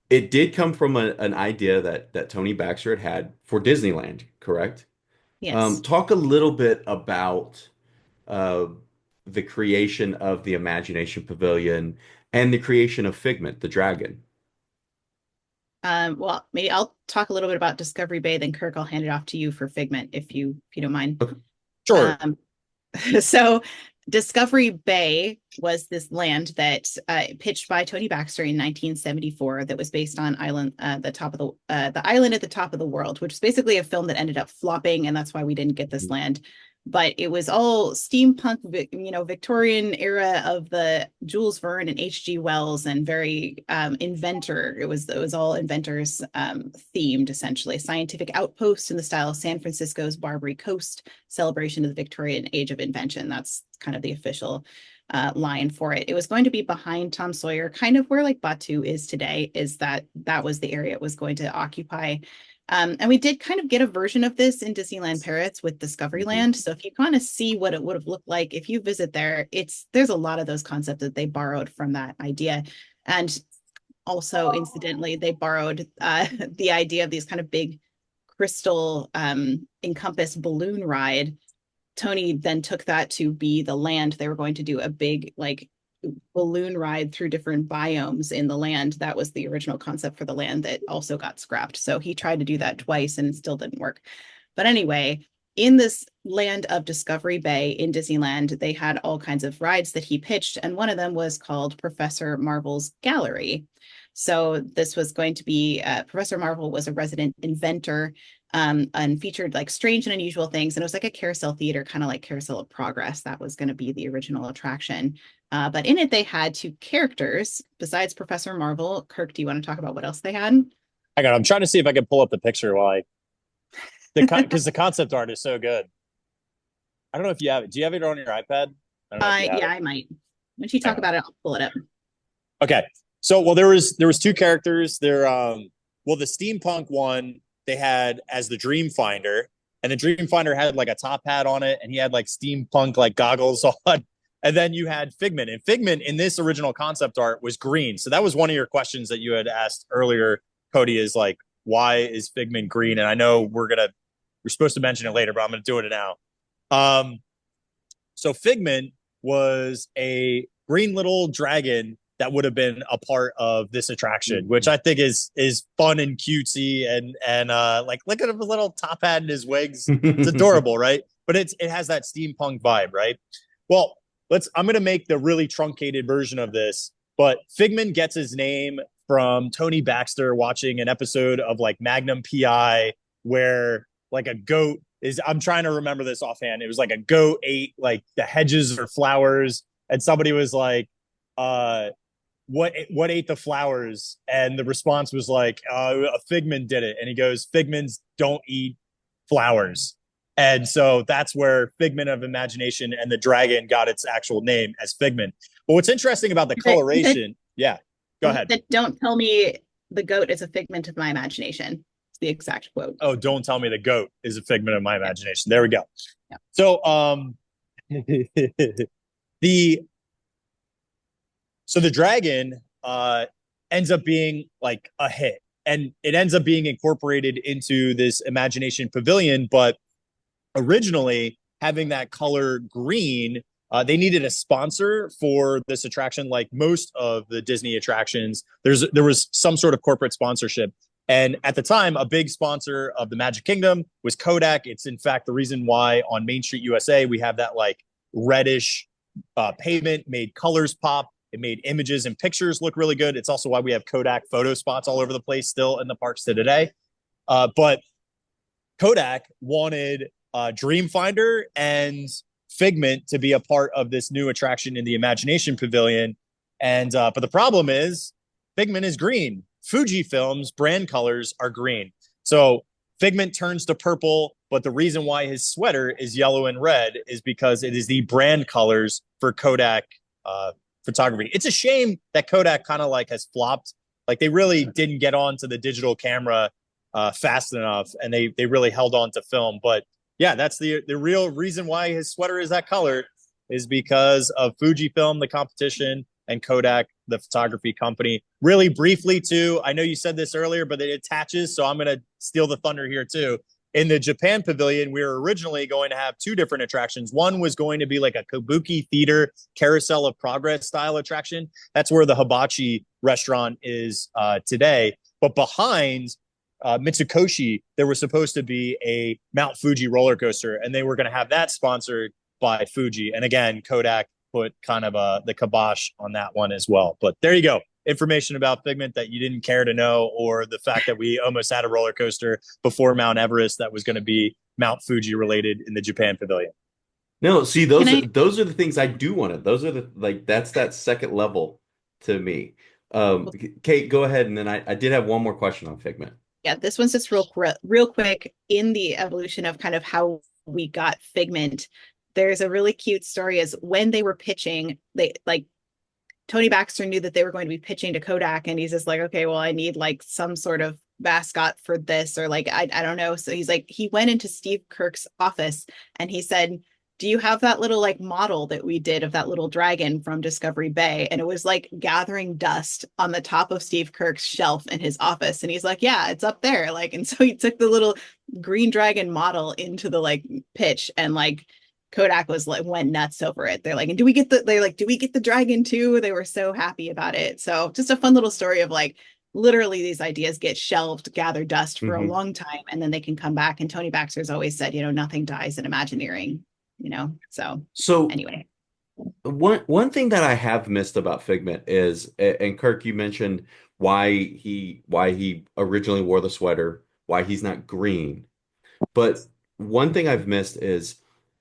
it did come from an idea that Tony Baxter had for Disneyland, correct? Yes. Talk a little bit about uh, the creation of the Imagination Pavilion and the creation of Figment, the dragon. Well, maybe I'll talk a little bit about Discovery Bay, then Kirk, I'll hand it off to you for Figment if you don't mind. Okay. Sure. Um, so Discovery Bay was this land that pitched by Tony Baxter in 1974 that was based on the island at the top of the world, which is basically a film that ended up flopping, and that's why we didn't get this land. but it was all steampunk, Victorian era of the Jules Verne and H.G. Wells, and very inventor. It was all inventors themed, essentially. Scientific outpost in the style of San Francisco's Barbary Coast, celebration of the Victorian age of invention. That's kind of the official line for it. It was going to be behind Tom Sawyer, kind of where like Batu is today, is that was the area it was going to occupy. And we did kind of get a version of this in Disneyland Paris with Discoveryland. So if you kind of see what it would have looked like if you visit there, there's a lot of those concepts that they borrowed from that idea. And also, incidentally, they borrowed the idea of these kind of big crystal encompass balloon ride. Tony then took that to be the land. They were going to do a big like balloon ride through different biomes in the land. That was the original concept for the land that also got scrapped. So he tried to do that twice and it still didn't work. But anyway, in this land of Discovery Bay in Disneyland, they had all kinds of rides that he pitched. And one of them was called Professor Marvel's Gallery. So this was going to be, Professor Marvel was a resident inventor and featured like strange and unusual things. And it was like a carousel theater, kind of like Carousel of Progress. That was going to be the original attraction. But in it, they had two characters besides Professor Marvel. Kirk, do you want to talk about what else they had? Hang on, I'm trying to see if I can pull up the picture while because the concept art is so good. I don't know if you have it. Do you have it on your iPad? I might. When you talk about it, I'll pull it up. Okay. So, well, there was two characters. The steampunk one they had as the Dream Finder, and the Dream Finder had like a top hat on it, and he had like steampunk like goggles on. And then you had Figment, and Figment in this original concept art was green. So that was one of your questions that you had asked earlier, Cody, is like, why is Figment green? And I know we're supposed to mention it later, but I'm going to do it now. So Figment was a green little dragon that would have been a part of this attraction, which I think is fun and cutesy and like look at his little top hat and his wigs. It's adorable, right? But it has that steampunk vibe, right? Well, I'm going to make the really truncated version of this, but Figment gets his name from Tony Baxter watching an episode of like Magnum PI where like a goat I'm trying to remember this offhand. It was like a goat ate like the hedges or flowers, and somebody was like, what ate the flowers? And the response was like, a Figment did it. And he goes, Figments don't eat flowers. And so that's where Figment of Imagination and the dragon got its actual name as Figment. But what's interesting about the coloration, go ahead. Don't tell me the goat is a figment of my imagination. It's the exact quote. Oh, don't tell me the goat is a figment of my imagination. There we go. Yeah. So, the dragon ends up being like a hit, and it ends up being incorporated into this Imagination Pavilion. But originally, having that color green, they needed a sponsor for this attraction. Like most of the Disney attractions, there was some sort of corporate sponsorship. And at the time, a big sponsor of the Magic Kingdom was Kodak. It's in fact the reason why on Main Street USA we have that like reddish pavement, made colors pop. It made images and pictures look really good. It's also why we have Kodak photo spots all over the place still in the parks to today. But Kodak wanted Dreamfinder and Figment to be a part of this new attraction in the Imagination Pavilion. And but the problem is Figment is green. Fujifilm's brand colors are green. So Figment turns to purple, but the reason why his sweater is yellow and red is because it is the brand colors for Kodak photography. It's a shame that Kodak kind of like has flopped. Like they really didn't get onto the digital camera fast enough, and they really held on to film. But yeah, that's the real reason why his sweater is that color, is because of Fujifilm, the competition, and Kodak, the photography company. Really briefly too, I know you said this earlier, but it attaches, so I'm going to steal the thunder here too. In the Japan Pavilion, we were originally going to have two different attractions. One was going to be like a Kabuki Theater Carousel of Progress style attraction. That's where the Hibachi restaurant is today. But behind Mitsukoshi, there was supposed to be a Mount Fuji roller coaster, and they were going to have that sponsored by Fuji. And again, Kodak put kind of the kibosh on that one as well. But there you go. Information about Figment that you didn't care to know, or the fact that we almost had a roller coaster before Mount Everest that was going to be Mount Fuji related in the Japan Pavilion. No, see, Can I? those are the things I do want to. Those are the like that's that second level to me. Kate, go ahead, and then I did have one more question on Figment. Yeah, this one's just real quick in the evolution of kind of how we got Figment. There's a really cute story is when they were pitching, they like Tony Baxter knew that they were going to be pitching to Kodak, and he's just like, okay, well, I need like some sort of mascot for this, or like I don't know. So he's like, he went into Steve Kirk's office and he said, do you have that little like model that we did of that little dragon from Discovery Bay? And it was like gathering dust on the top of Steve Kirk's shelf in his office. And he's like, yeah, it's up there. Like, and so he took the little green dragon model into the like pitch, and like Kodak was like went nuts over it. They're like, and do we get the dragon too? They were so happy about it. So just a fun little story of like literally these ideas get shelved, gather dust for a Hmm. long time, and then they can come back. And Tony Baxter's always said, nothing dies in Imagineering, So So anyway, one thing that I have missed about Figment is, and Kirk, you mentioned why he originally wore the sweater, why he's not green. But one thing I've missed is,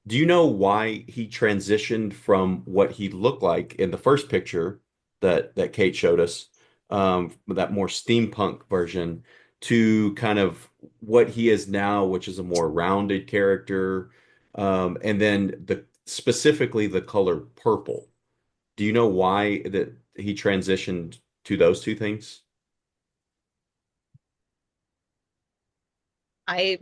do you know why he transitioned from what he looked like in the first picture that Kate showed us, that more steampunk version, to kind of what he is now, which is a more rounded character, and then specifically the color purple. Do you know why that he transitioned to those two things? I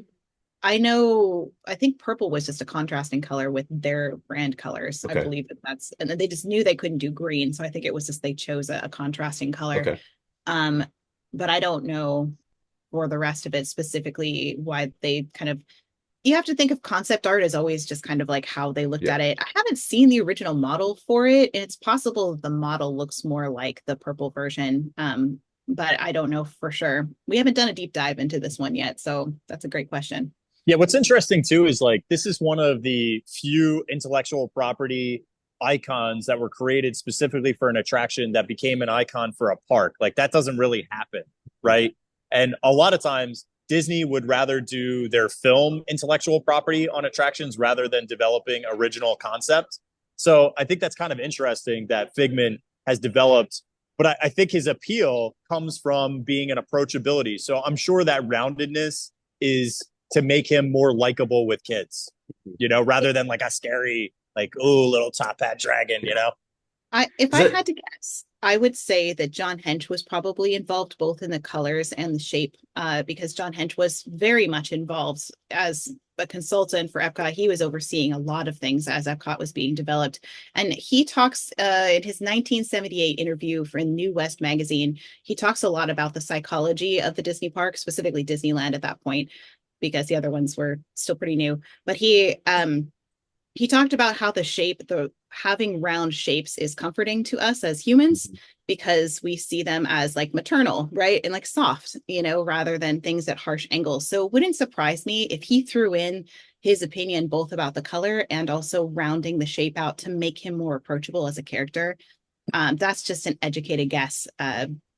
I know, I think purple was just a contrasting color with their brand colors. I Okay, believe and then they just knew they couldn't do green. So I think it was just they chose a contrasting color. okay, Um, but I don't know for the rest of it specifically why they kind of, you have to think of concept art as always just kind of like how they looked yeah. at it. I haven't seen the original model for it, and it's possible that the model looks more like the purple version. But I don't know for sure. We haven't done a deep dive into this one yet, so that's a great question. Yeah, what's interesting too is like this is one of the few intellectual property icons that were created specifically for an attraction that became an icon for a park. Like that doesn't really happen, right? And a lot of times Disney would rather do their film intellectual property on attractions rather than developing original concept. So I think that's kind of interesting that Figment has developed, but I think his appeal comes from being an approachability. So I'm sure that roundedness is to make him more likable with kids, rather than like a scary, like, oh, little top hat dragon, Yeah. If Is I that had to guess, I would say that John Hench was probably involved both in the colors and the shape, because John Hench was very much involved as a consultant for EPCOT. He was overseeing a lot of things as EPCOT was being developed. And he talks in his 1978 interview for New West magazine, he talks a lot about the psychology of the Disney park, specifically Disneyland at that point, because the other ones were still pretty new. But he talked about how the having round shapes is comforting to us as humans Mhm. because we see them as like maternal, right? And like soft, rather than things at harsh angles. So it wouldn't surprise me if he threw in his opinion both about the color and also rounding the shape out to make him more approachable as a character. That's just an educated guess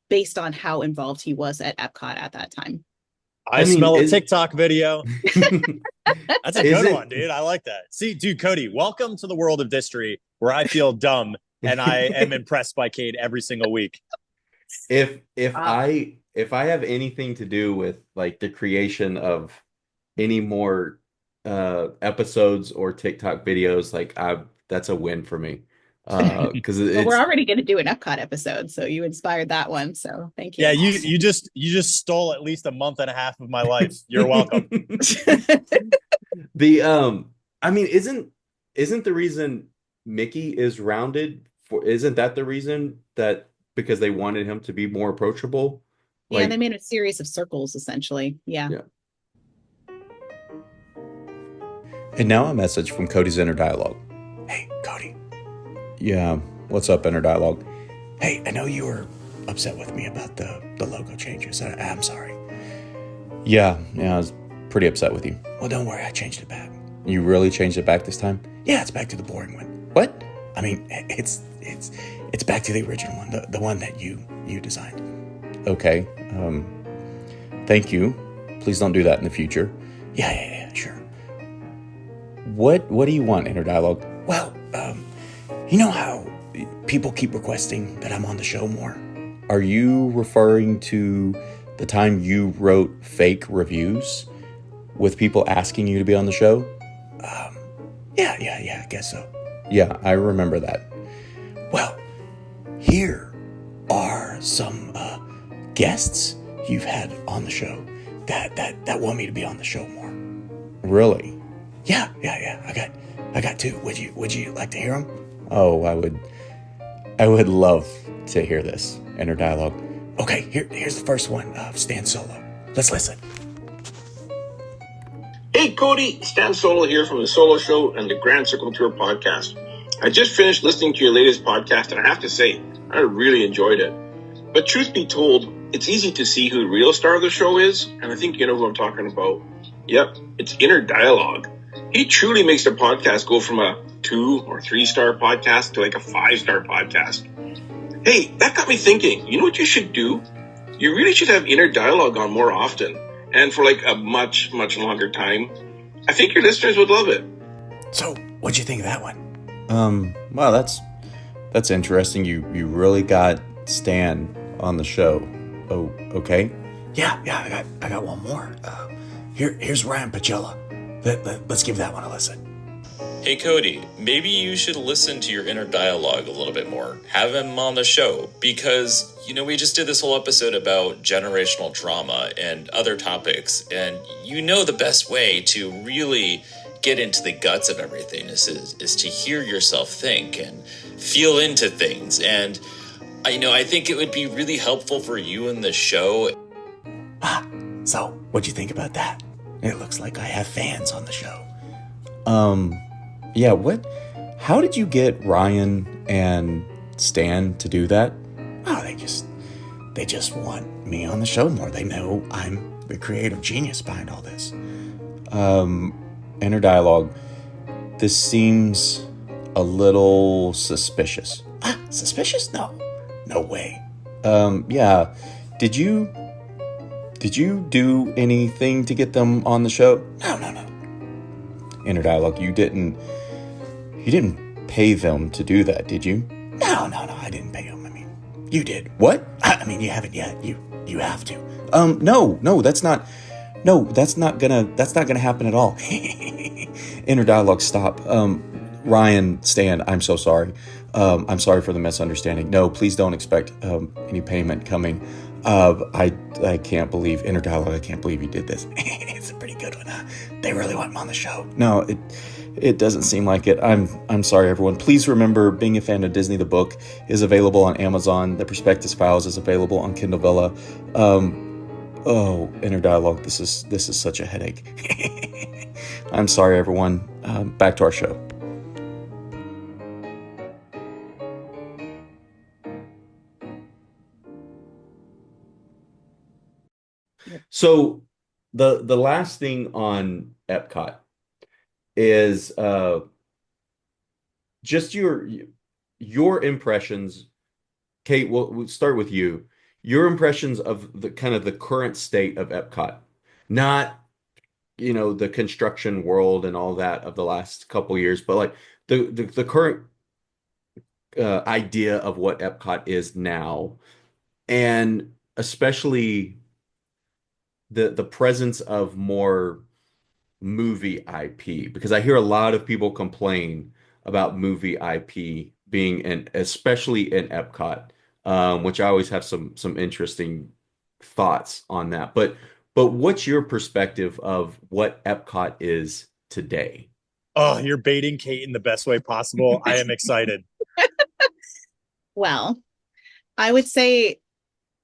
based on how involved he was at Epcot at that time. I I mean, smell a is TikTok video. That's a is good one, it dude. I like that. See, dude, Cody, welcome to the world of Distory where I feel dumb and I am impressed by Cade every single week. if I have anything to do with like the creation of any more episodes or TikTok videos, like I that's a win for me. Because Well, we're it's already going to do an Epcot episode, so you inspired that one. So thank Yeah, you. you just stole at least a month and a half of my life. You're welcome. the I mean, isn't the reason Mickey is rounded for isn't that the reason that because they wanted him to be more approachable? Yeah, they Like, made a series of circles essentially. Yeah. yeah. And now a message from Cody's Inner Dialogue. Hey, Cody. Yeah, what's up, Inner Dialogue? Hey, I know you were upset with me about the logo changes. I'm sorry. Yeah, I was pretty upset with you. Well, don't worry. I changed it back. You really changed it back this time? Yeah, it's back to the boring one. What? I mean, it's back to the original one, the one that you designed. Okay. Thank you. Please don't do that in the future. Yeah, sure. What do you want, Inner Dialogue? Well, you know how people keep requesting that I'm on the show more? Are you referring to the time you wrote fake reviews with people asking you to be on the show? Yeah, I guess so. Yeah, I remember that. Well, here are some guests you've had on the show that want me to be on the show more. Really? Yeah. I got two. Would you like to hear them? Oh, I would love to hear this Inner Dialogue. Okay, here's the first one. Stan Solo. Let's listen. Hey Cody, Stan Solo here from the Solo Show and the Grand Circle Tour podcast. I just finished listening to your latest podcast and I have to say, I really enjoyed it. But truth be told, it's easy to see who the real star of the show is, and I think you know who I'm talking about. Yep, it's Inner Dialogue. He truly makes the podcast go from a 2 or 3 star podcast to like a 5-star podcast. Hey, that got me thinking, you know what you should do? You really should have Inner Dialogue on more often, and for like a much, much longer time. I think your listeners would love it. So, what'd you think of that one? Well, that's interesting. You really got Stan on the show. Oh, okay. Yeah, I got one more. Here's Ryan Pacella. Let's give that one a listen. Hey Cody, maybe you should listen to your Inner Dialogue a little bit more. Have him on the show because, we just did this whole episode about generational trauma and other topics, and the best way to really get into the guts of everything is to hear yourself think and feel into things. And I think it would be really helpful for you in the show. So what'd you think about that? It looks like I have fans on the show. Yeah, how did you get Ryan and Stan to do that? Oh, they just want me on the show more. They know I'm the creative genius behind all this. Inner Dialogue, this seems a little suspicious. Suspicious? No way. Yeah. Did you do anything to get them on the show? No. Inner Dialogue, you didn't pay them to do that, did you? No, I didn't pay them. I mean, you did. What? I mean, you haven't yet. You have to. No, that's not gonna happen at all. Inner Dialogue, stop. Ryan, Stan, I'm so sorry. I'm sorry for the misunderstanding. No, please don't expect any payment coming. I can't believe, Inner Dialogue, I can't believe you did this. It's a pretty good one, huh? They really want me on the show. No, it doesn't seem like it. I'm sorry, everyone. Please remember, Being a Fan of Disney the book is available on Amazon. The Prospectus Files is available on Kindle Vella. Inner Dialogue, this is such a headache. I'm sorry, everyone. Back to our show. So the last thing on EPCOT is just your impressions. Kate, we'll start with you. Your impressions of the kind of the current state of EPCOT, not the construction world and all that of the last couple years, but like the current idea of what EPCOT is now, and especially the presence of more movie IP, because I hear a lot of people complain about movie IP being especially in EPCOT, which I always have some interesting thoughts on that. But what's your perspective of what EPCOT is today? Oh, you're baiting Kate in the best way possible. I am excited. Well, I would say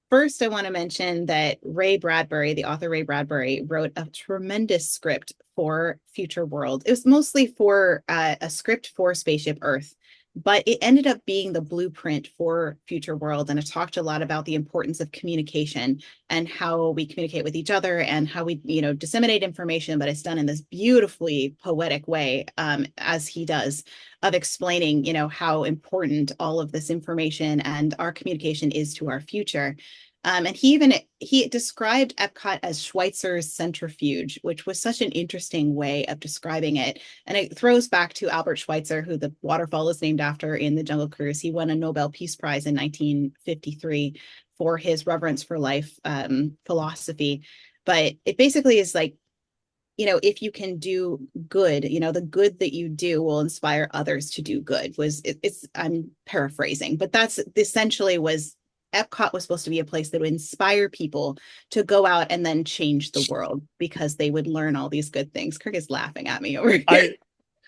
first, I want to mention that Ray Bradbury, the author Ray Bradbury, wrote a tremendous script for Future World. It was mostly for a script for Spaceship Earth, but it ended up being the blueprint for Future World. And it talked a lot about the importance of communication and how we communicate with each other and how we, disseminate information, but it's done in this beautifully poetic way, as he does, of explaining, how important all of this information and our communication is to our future. And he described Epcot as Schweitzer's centrifuge, which was such an interesting way of describing it. And it throws back to Albert Schweitzer, who the waterfall is named after in the Jungle Cruise. He won a Nobel Peace Prize in 1953 for his reverence for life philosophy. But it basically is like, if you can do good, the good that you do will inspire others to do good. I'm paraphrasing, but that's essentially was Epcot was supposed to be a place that would inspire people to go out and then change the world because they would learn all these good things. Kirk is laughing at me over here.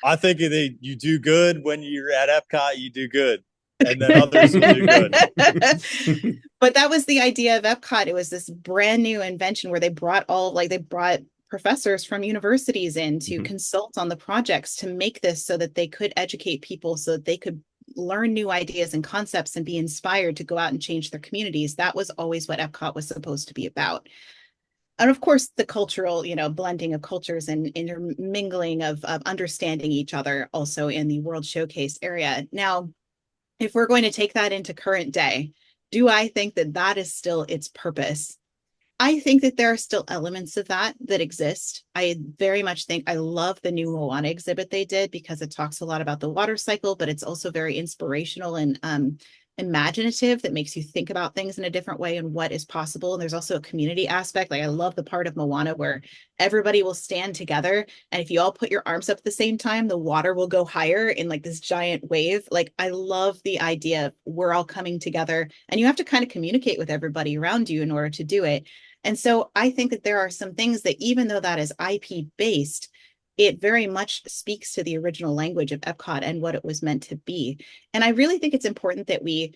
I think you do good when you're at Epcot, you do good. And then others will do good. But that was the idea of Epcot. It was this brand new invention where they brought professors from universities in to consult on the projects to make this so that they could educate people, so that they could learn new ideas and concepts and be inspired to go out and change their communities. That was always what Epcot was supposed to be about. And of course, the cultural, blending of cultures and intermingling of understanding each other also in the World Showcase area. Now, if we're going to take that into current day, do I think that that is still its purpose? I think that there are still elements of that exist. I very much think I love the new Moana exhibit they did because it talks a lot about the water cycle, but it's also very inspirational and imaginative that makes you think about things in a different way and what is possible. And there's also a community aspect. Like I love the part of Moana where everybody will stand together, and if you all put your arms up at the same time, the water will go higher in like this giant wave. Like I love the idea of we're all coming together, and you have to kind of communicate with everybody around you in order to do it. And so I think that there are some things that, even though that is IP based, it very much speaks to the original language of Epcot and what it was meant to be. And I really think it's important that we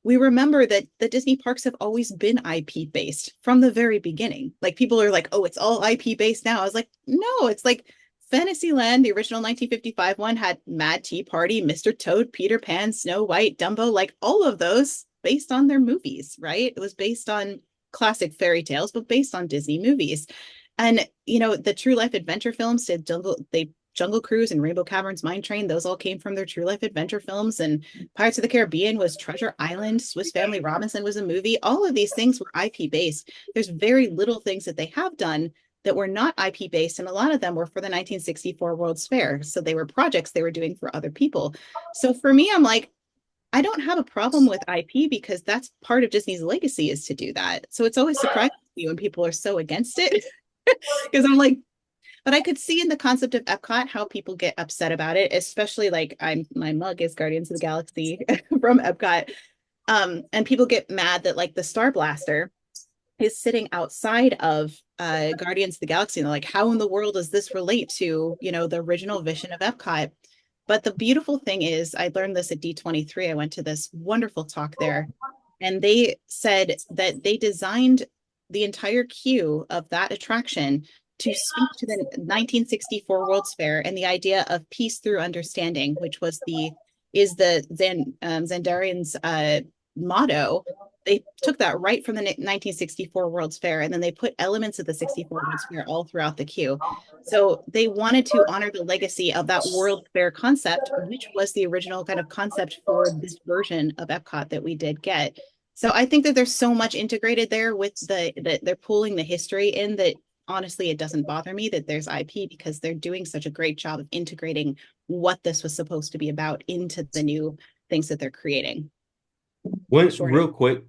remember that the Disney parks have always been IP based from the very beginning. Like people are like, oh, it's all IP based now. I was like, no, it's like Fantasyland, the original 1955 one, had Mad Tea Party, Mr. Toad, Peter Pan, Snow White, Dumbo, like all of those based on their movies, right? It was based on classic fairy tales, but based on Disney movies. And, the true life adventure films did Jungle Cruise and Rainbow Caverns Mine Train, those all came from their true life adventure films. And Pirates of the Caribbean was Treasure Island, Swiss Family Robinson was a movie. All of these things were IP based. There's very little things that they have done that were not IP based, and a lot of them were for the 1964 World's Fair. So they were projects they were doing for other people. So for me, I'm like, I don't have a problem with IP because that's part of Disney's legacy, is to do that. So it's always surprising to me when people are so against it because I'm like, but I could see in the concept of Epcot how people get upset about it, especially like my mug is Guardians of the Galaxy from Epcot. And people get mad that like the Star Blaster is sitting outside of Guardians of the Galaxy. And they're like, how in the world does this relate to, the original vision of Epcot? But the beautiful thing is, I learned this at D23. I went to this wonderful talk there, and they said that they designed the entire queue of that attraction to speak to the 1964 World's Fair and the idea of peace through understanding, which is the Xandarian's motto. They took that right from the 1964 World's Fair, and then they put elements of the 64 World's Fair all throughout the queue. So they wanted to honor the legacy of that World Fair concept, which was the original kind of concept for this version of Epcot that we did get. So I think that there's so much integrated there with they're pulling the history in that honestly, it doesn't bother me that there's IP because they're doing such a great job of integrating what this was supposed to be about into the new things that they're creating. Real quick,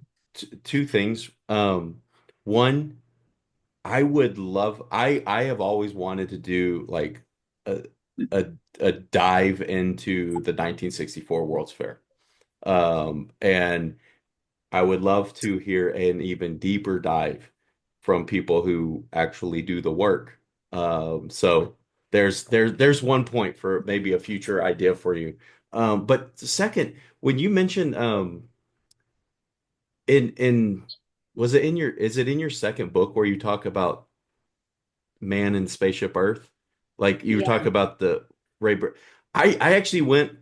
two things. One, I have always wanted to do like a a, a dive into the 1964 World's Fair. And I would love to hear an even deeper dive from people who actually do the work. So there's one point for maybe a future idea for you. But second, when you mentioned in was it in your is it in your second book where you talk about man and spaceship Earth? Like you talk Yeah. about the Ray Br I actually went,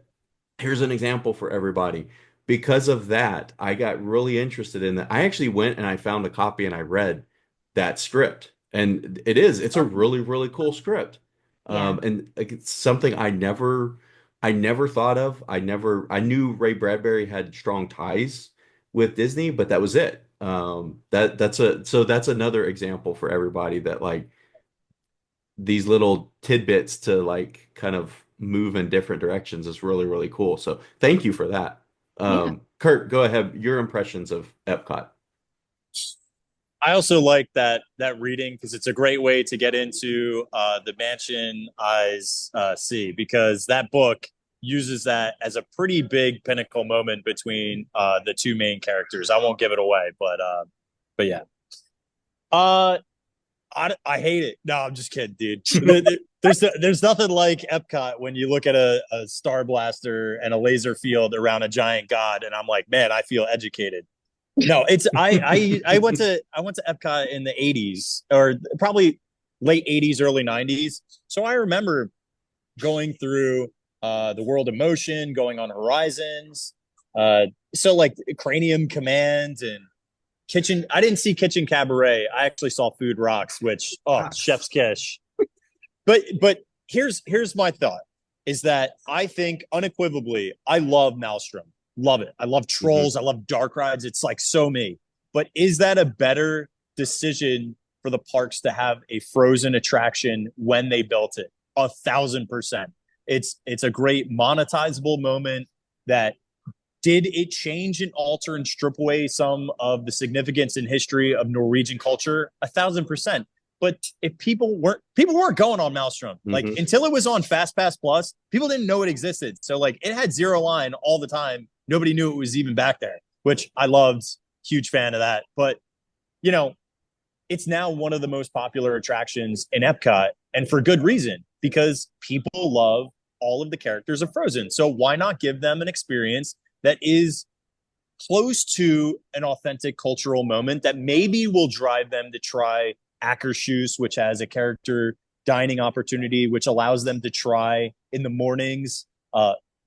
here's an example for everybody. Because of that, I got really interested in that. I actually went and I found a copy and I read that script. And it's a really, really cool script. Yeah. And like, it's something I never thought of. I knew Ray Bradbury had strong ties with Disney, but that was it. That's another example for everybody that like these little tidbits to like kind of move in different directions is really, really cool. So thank you for that. Yeah. Kurt, go ahead. Your impressions of Epcot. I also like that reading because it's a great way to get into the Mansion Eyes See, because that book uses that as a pretty big pinnacle moment between the two main characters. I won't give it away, but yeah. Uh, I hate it. No, I'm just kidding, dude. There's nothing like Epcot when you look at a Star Blaster and a laser field around a giant god, and I'm like, man, I feel educated. No, it's I went to Epcot in the 80s, or probably late 80s, early 90s. So I remember going through the World of Motion, going on Horizons. So like Cranium Command and Kitchen. I didn't see Kitchen Cabaret. I actually saw Food Rocks, which chef's kiss. But here's my thought is that I think unequivocally I love Maelstrom. Love it. I love Trolls. I love dark rides. It's like so me. But is that a better decision for the parks to have a frozen attraction when they built it? 1,000%. It's a great monetizable moment that did it change and alter and strip away some of the significance and history of Norwegian culture? 1,000%. But if people weren't going on Maelstrom, like until it was on Fast Pass Plus, people didn't know it existed. So like it had zero line all the time. Nobody knew it was even back there, which I loved. Huge fan of that. But you know, it's now one of the most popular attractions in Epcot, and for good reason, because people love all of the characters of Frozen. So why not give them an experience that is close to an authentic cultural moment that maybe will drive them to try Akershus, which has a character dining opportunity, which allows them to try in the mornings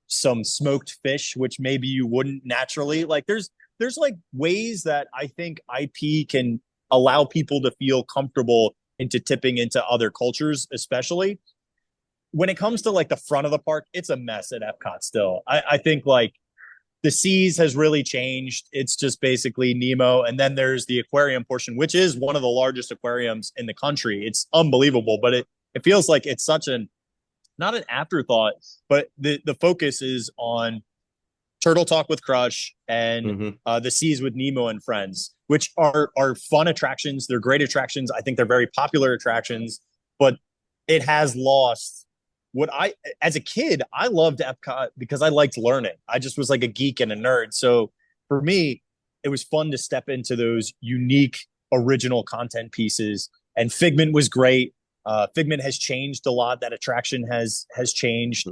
some smoked fish, which maybe you wouldn't naturally. Like there's like ways that I think IP can allow people to feel comfortable into tipping into other cultures, especially when it comes to like the front of the park. It's a mess at Epcot still. I think like the seas has really changed. It's just basically Nemo. And then there's the aquarium portion, which is one of the largest aquariums in the country. It's unbelievable, but it feels like it's such not an afterthought, but the focus is on Turtle Talk with Crush and the Seas with Nemo and Friends, which are fun attractions. They're great attractions. I think they're very popular attractions, but it has lost what as a kid, I loved Epcot because I liked learning. I just was like a geek and a nerd. So for me, it was fun to step into those unique original content pieces. And Figment was great. Figment has changed a lot. That attraction has changed.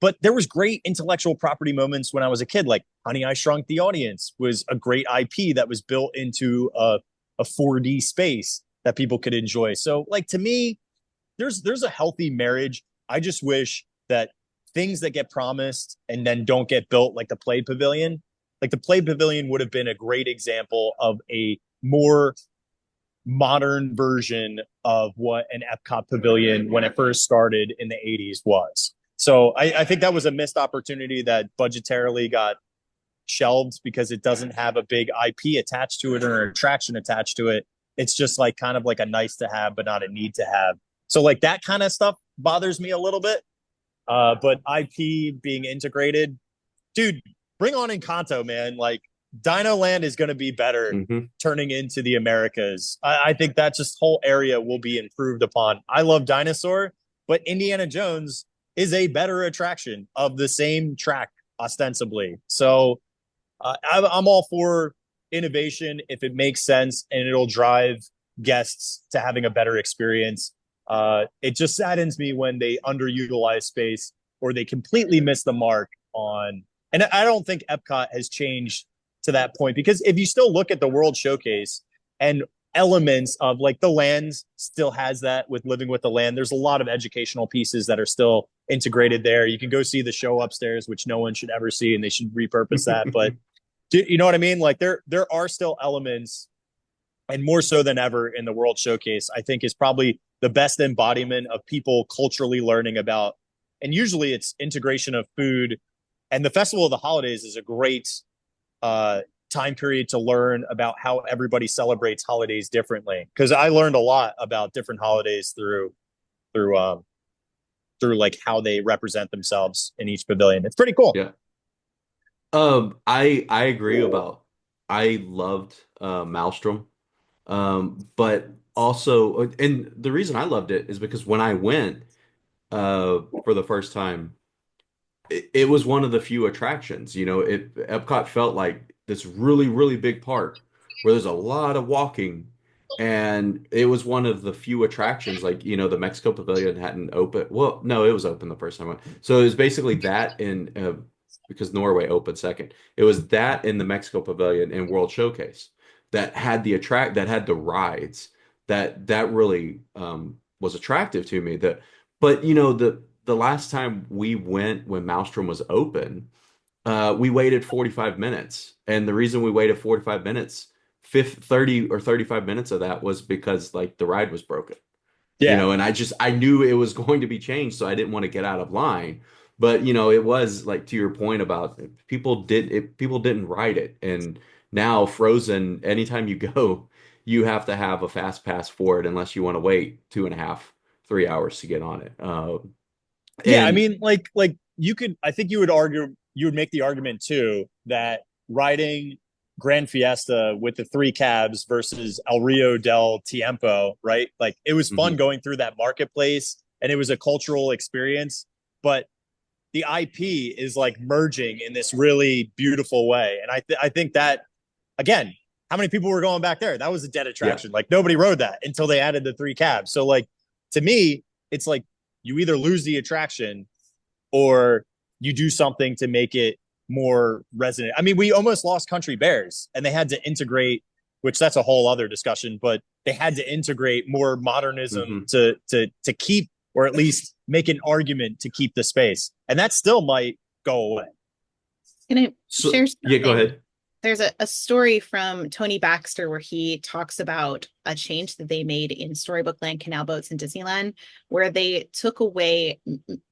But there was great intellectual property moments when I was a kid, like Honey, I Shrunk the Audience was a great IP that was built into a 4D space that people could enjoy. So like to me, there's a healthy marriage. I just wish that things that get promised and then don't get built, like the Play Pavilion, like the Play Pavilion would have been a great example of a more modern version of what an Epcot Pavilion when it first started in the 80s was. So I think that was a missed opportunity that budgetarily got shelved because it doesn't have a big IP attached to it or an attraction attached to it. It's just like kind of like a nice to have, but not a need to have. So like that kind of stuff bothers me a little bit. But IP being integrated, dude, bring on Encanto, man. Like Dino Land is going to be better turning into the Americas. I think that just whole area will be improved upon. I love Dinosaur, but Indiana Jones is a better attraction of the same track, ostensibly. So I'm all for innovation if it makes sense and it'll drive guests to having a better experience. It just saddens me when they underutilize space or they completely miss the mark on. And I don't think Epcot has changed to that point, because if you still look at the World Showcase and elements of like the lands still has that with Living with the Land, there's a lot of educational pieces that are still integrated there. You can go see the show upstairs, which no one should ever see, and they should repurpose that. But you know what I mean? Like there are still elements, and more so than ever in the World Showcase, I think is probably the best embodiment of people culturally learning about. And usually it's integration of food, and the Festival of the Holidays is a great time period to learn about how everybody celebrates holidays differently. Because I learned a lot about different holidays through through like how they represent themselves in each pavilion. It's pretty cool. Yeah. I agree about I loved Maelstrom. But also and the reason I loved it is because when I went for the first time, it was one of the few attractions. Epcot felt like this really, really big park where there's a lot of walking, and it was one of the few attractions. Like, the Mexico Pavilion hadn't opened. Well, no, it was open the first time I went. So it was basically that in because Norway opened second. It was that in the Mexico Pavilion and World Showcase that had the rides that really was attractive to me. But the last time we went when Maelstrom was open, we waited 45 minutes. And the reason we waited 45 minutes, 30 or 35 minutes of that was because like the ride was broken. Yeah. And I knew it was going to be changed, so I didn't want to get out of line. But it was like to your point about people didn't ride it. And now Frozen, anytime you go, you have to have a fast pass for it unless you want to wait 2.5, 3 hours to get on it. Yeah, I And mean, you could, I think you would make the argument too that riding Grand Fiesta with the three cabs versus El Rio del Tiempo, right? Like it was fun mhm, going through that marketplace and it was a cultural experience, but the IP is like merging in this really beautiful way. And I think that again, how many people were going back there? That was a dead yeah. attraction. Like nobody rode that until they added the three cabs. So like to me, it's like you either lose the attraction or you do something to make it more resonant. I mean, we almost lost Country Bears and they had to integrate, which that's a whole other discussion, but they had to integrate more modernism Hmm. to keep or at least make an argument to keep the space. And that still might go away. Can I So share yeah, go something? ahead. There's a story from Tony Baxter where he talks about a change that they made in Storybook Land canal boats in Disneyland, where they took away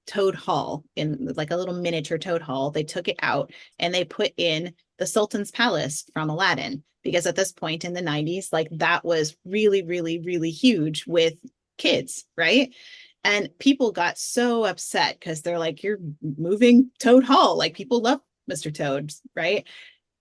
Toad Hall in like a little miniature Toad Hall. They took it out and they put in the Sultan's Palace from Aladdin, because at this point in the 90s, like that was really, really, really huge with kids, right? And people got so upset because they're like, you're moving Toad Hall. Like people love Mr. Toad, right?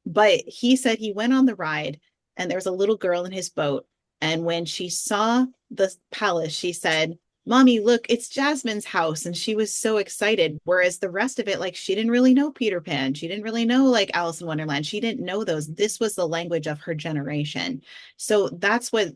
But he said he went on the ride and there was a little girl in his boat. And when she saw the palace, she said, Mommy, look, it's Jasmine's house. And she was so excited. Whereas the rest of it, like, she didn't really know Peter Pan. She didn't really know, like, Alice in Wonderland. She didn't know those. This was the language of her generation. So that's what,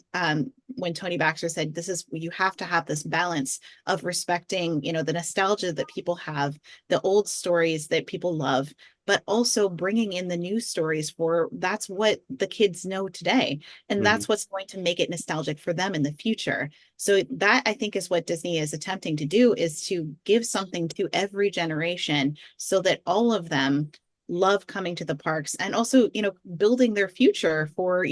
when Tony Baxter said, this is, you have to have this balance of respecting, the nostalgia that people have, the old stories that people love, but also bringing in the new stories for that's what the kids know today. And Hmm. that's what's going to make it nostalgic for them in the future. So that I think is what Disney is attempting to do, is to give something to every generation so that all of them love coming to the parks, and also, building their future for,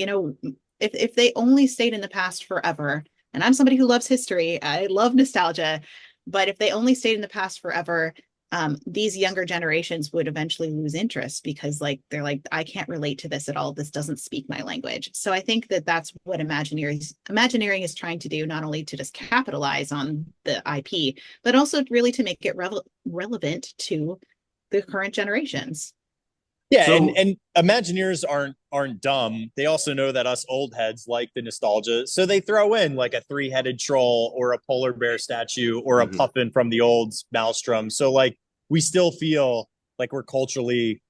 if they only stayed in the past forever, and I'm somebody who loves history, I love nostalgia, but if they only stayed in the past forever, these younger generations would eventually lose interest because like they're like, I can't relate to this at all. This doesn't speak my language. So I think that that's what Imagineering is trying to do, not only to just capitalize on the IP, but also really to make it relevant to the current generations. Yeah, So and Imagineers aren't dumb. They also know that us old heads like the nostalgia, so they throw in like a three-headed troll or a polar bear statue or a mhm. puffin from the old Maelstrom. So like we still feel like we're culturally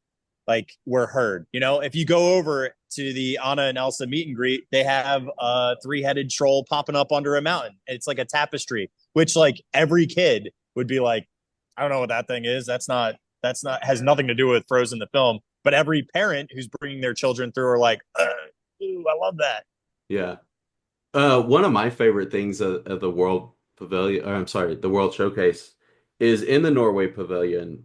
like we're heard. If you go over to the Anna and Elsa meet and greet, they have a three-headed troll popping up under a mountain. It's like a tapestry, which like every kid would be like, I don't know what that thing is. That's not has nothing to do with Frozen the film. But every parent who's bringing their children through are like, ooh, I love that. Yeah. One of my favorite things of the World Pavilion, or I'm sorry, the World Showcase, is in the Norway Pavilion.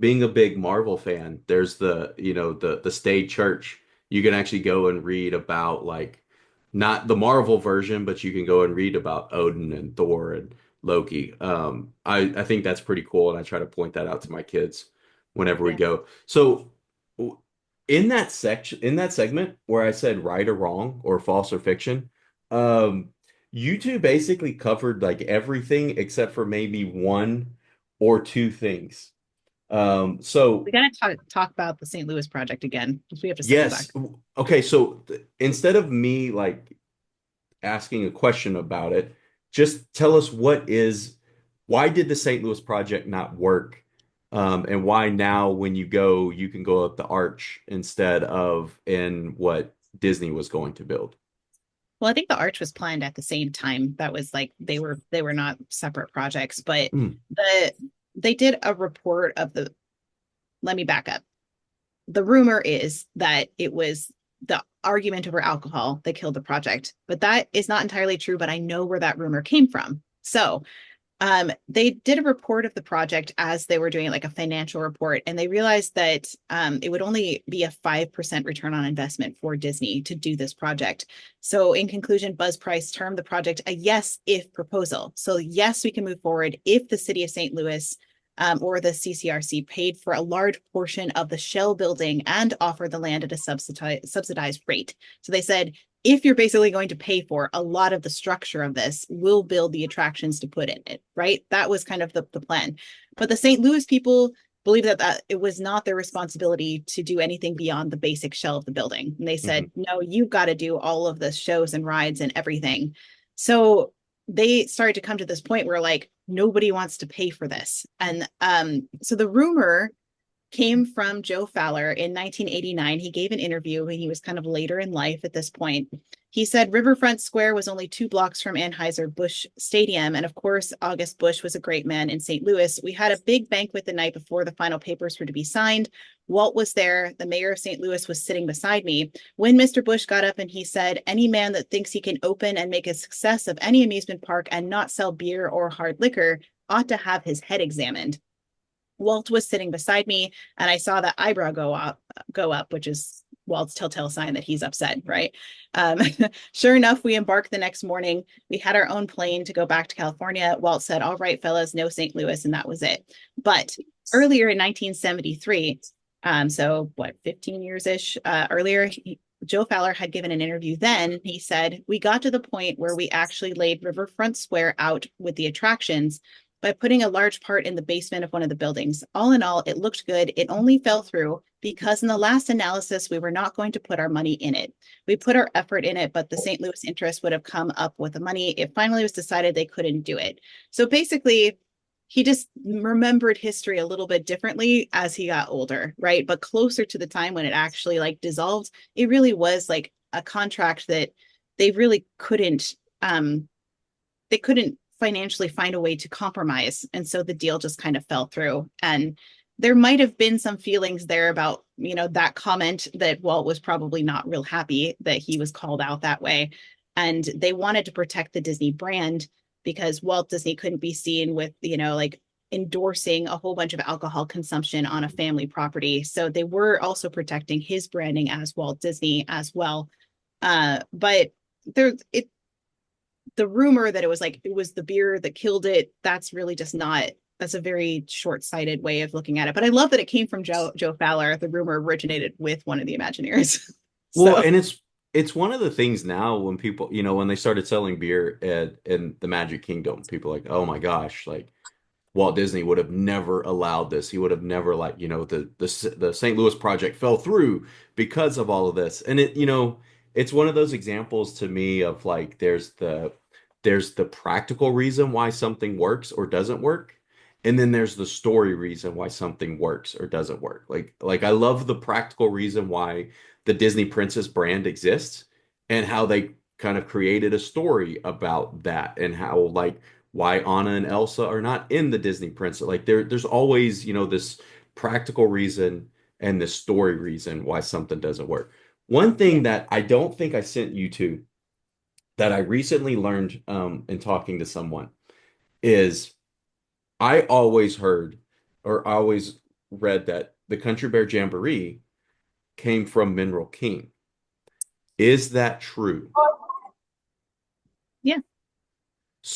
Being a big Marvel fan, there's the State Church. You can actually go and read about like not the Marvel version, but you can go and read about Odin and Thor and Loki. I think that's pretty cool, and I try to point that out to my kids whenever we Yeah. go. So in that section, in that segment where I said right or wrong or false or fiction, um, you two basically covered like everything except for maybe one or two things. We So gotta talk about the St. Louis project again, because we have to circle back. yes, okay. So instead of me like asking a question about it, just tell us why did the St. Louis project not work? And why now when you go, you can go up the arch instead of in what Disney was going to build. Well, I think the arch was planned at the same time. That was like they were not separate projects, but Mm, the they did a report of the. Let me back up. The rumor is that it was the argument over alcohol that killed the project, but that is not entirely true. But I know where that rumor came from. So they did a report of the project as they were doing like a financial report, and they realized that it would only be a 5% return on investment for Disney to do this project. So, in conclusion, Buzz Price termed the project a yes if proposal. So, yes, we can move forward if the city of St. Louis or the CCRC paid for a large portion of the shell building and offered the land at a subsidized rate. So they said, if you're basically going to pay for a lot of the structure of this, we'll build the attractions to put in it, right? That was kind of the plan. But the St. Louis people believe that it was not their responsibility to do anything beyond the basic shell of the building. And they said, mhm. no, you've got to do all of the shows and rides and everything. So they started to come to this point where like nobody wants to pay for this. And so the rumor came from Joe Fowler in 1989. He gave an interview when he was kind of later in life at this point. He said Riverfront Square was only 2 blocks from Anheuser-Busch Stadium. And of course, August Busch was a great man in St. Louis. We had a big banquet the night before the final papers were to be signed. Walt was there. The mayor of St. Louis was sitting beside me. When Mr. Bush got up and he said, any man that thinks he can open and make a success of any amusement park and not sell beer or hard liquor ought to have his head examined. Walt was sitting beside me, and I saw that eyebrow go up, which is Walt's telltale sign that he's upset, right? Um, sure enough, we embarked the next morning. We had our own plane to go back to California. Walt said, all right, fellas, no St. Louis, and that was it. But earlier in 1973, so what, 15 years ish earlier, Joe Fowler had given an interview then. He said, we got to the point where we actually laid Riverfront Square out with the attractions by putting a large part in the basement of one of the buildings. All in all, it looked good. It only fell through because in the last analysis, we were not going to put our money in it. We put our effort in it, but the St. Louis interest would have come up with the money. It finally was decided they couldn't do it. So basically, he just remembered history a little bit differently as he got older, right? But closer to the time when it actually like dissolved, it really was like a contract that they really couldn't financially find a way to compromise. And so the deal just kind of fell through. And there might have been some feelings there about, that comment that Walt was probably not real happy that he was called out that way. And they wanted to protect the Disney brand because Walt Disney couldn't be seen with, like endorsing a whole bunch of alcohol consumption on a family property. So they were also protecting his branding as Walt Disney as well. But there, the rumor that it was the beer that killed it, that's really just not, that's a very short-sighted way of looking at it. But I love that it came from Joe Fowler. The rumor originated with one of the Imagineers. Well, So and it's one of the things now when people, when they started selling beer in the Magic Kingdom, people are like, oh my gosh, like Walt Disney would have never allowed this. He would have never like, the St. Louis project fell through because of all of this. And it's one of those examples to me of like there's the practical reason why something works or doesn't work. And then there's the story reason why something works or doesn't work. Like I love the practical reason why the Disney Princess brand exists and how they kind of created a story about that and how like why Anna and Elsa are not in the Disney Princess. Like there's always, this practical reason and the story reason why something doesn't work. One yeah. thing that I don't think I sent you to that I recently learned in talking to someone is I always heard or I always read that the Country Bear Jamboree came from Mineral King. Is that true? Yeah.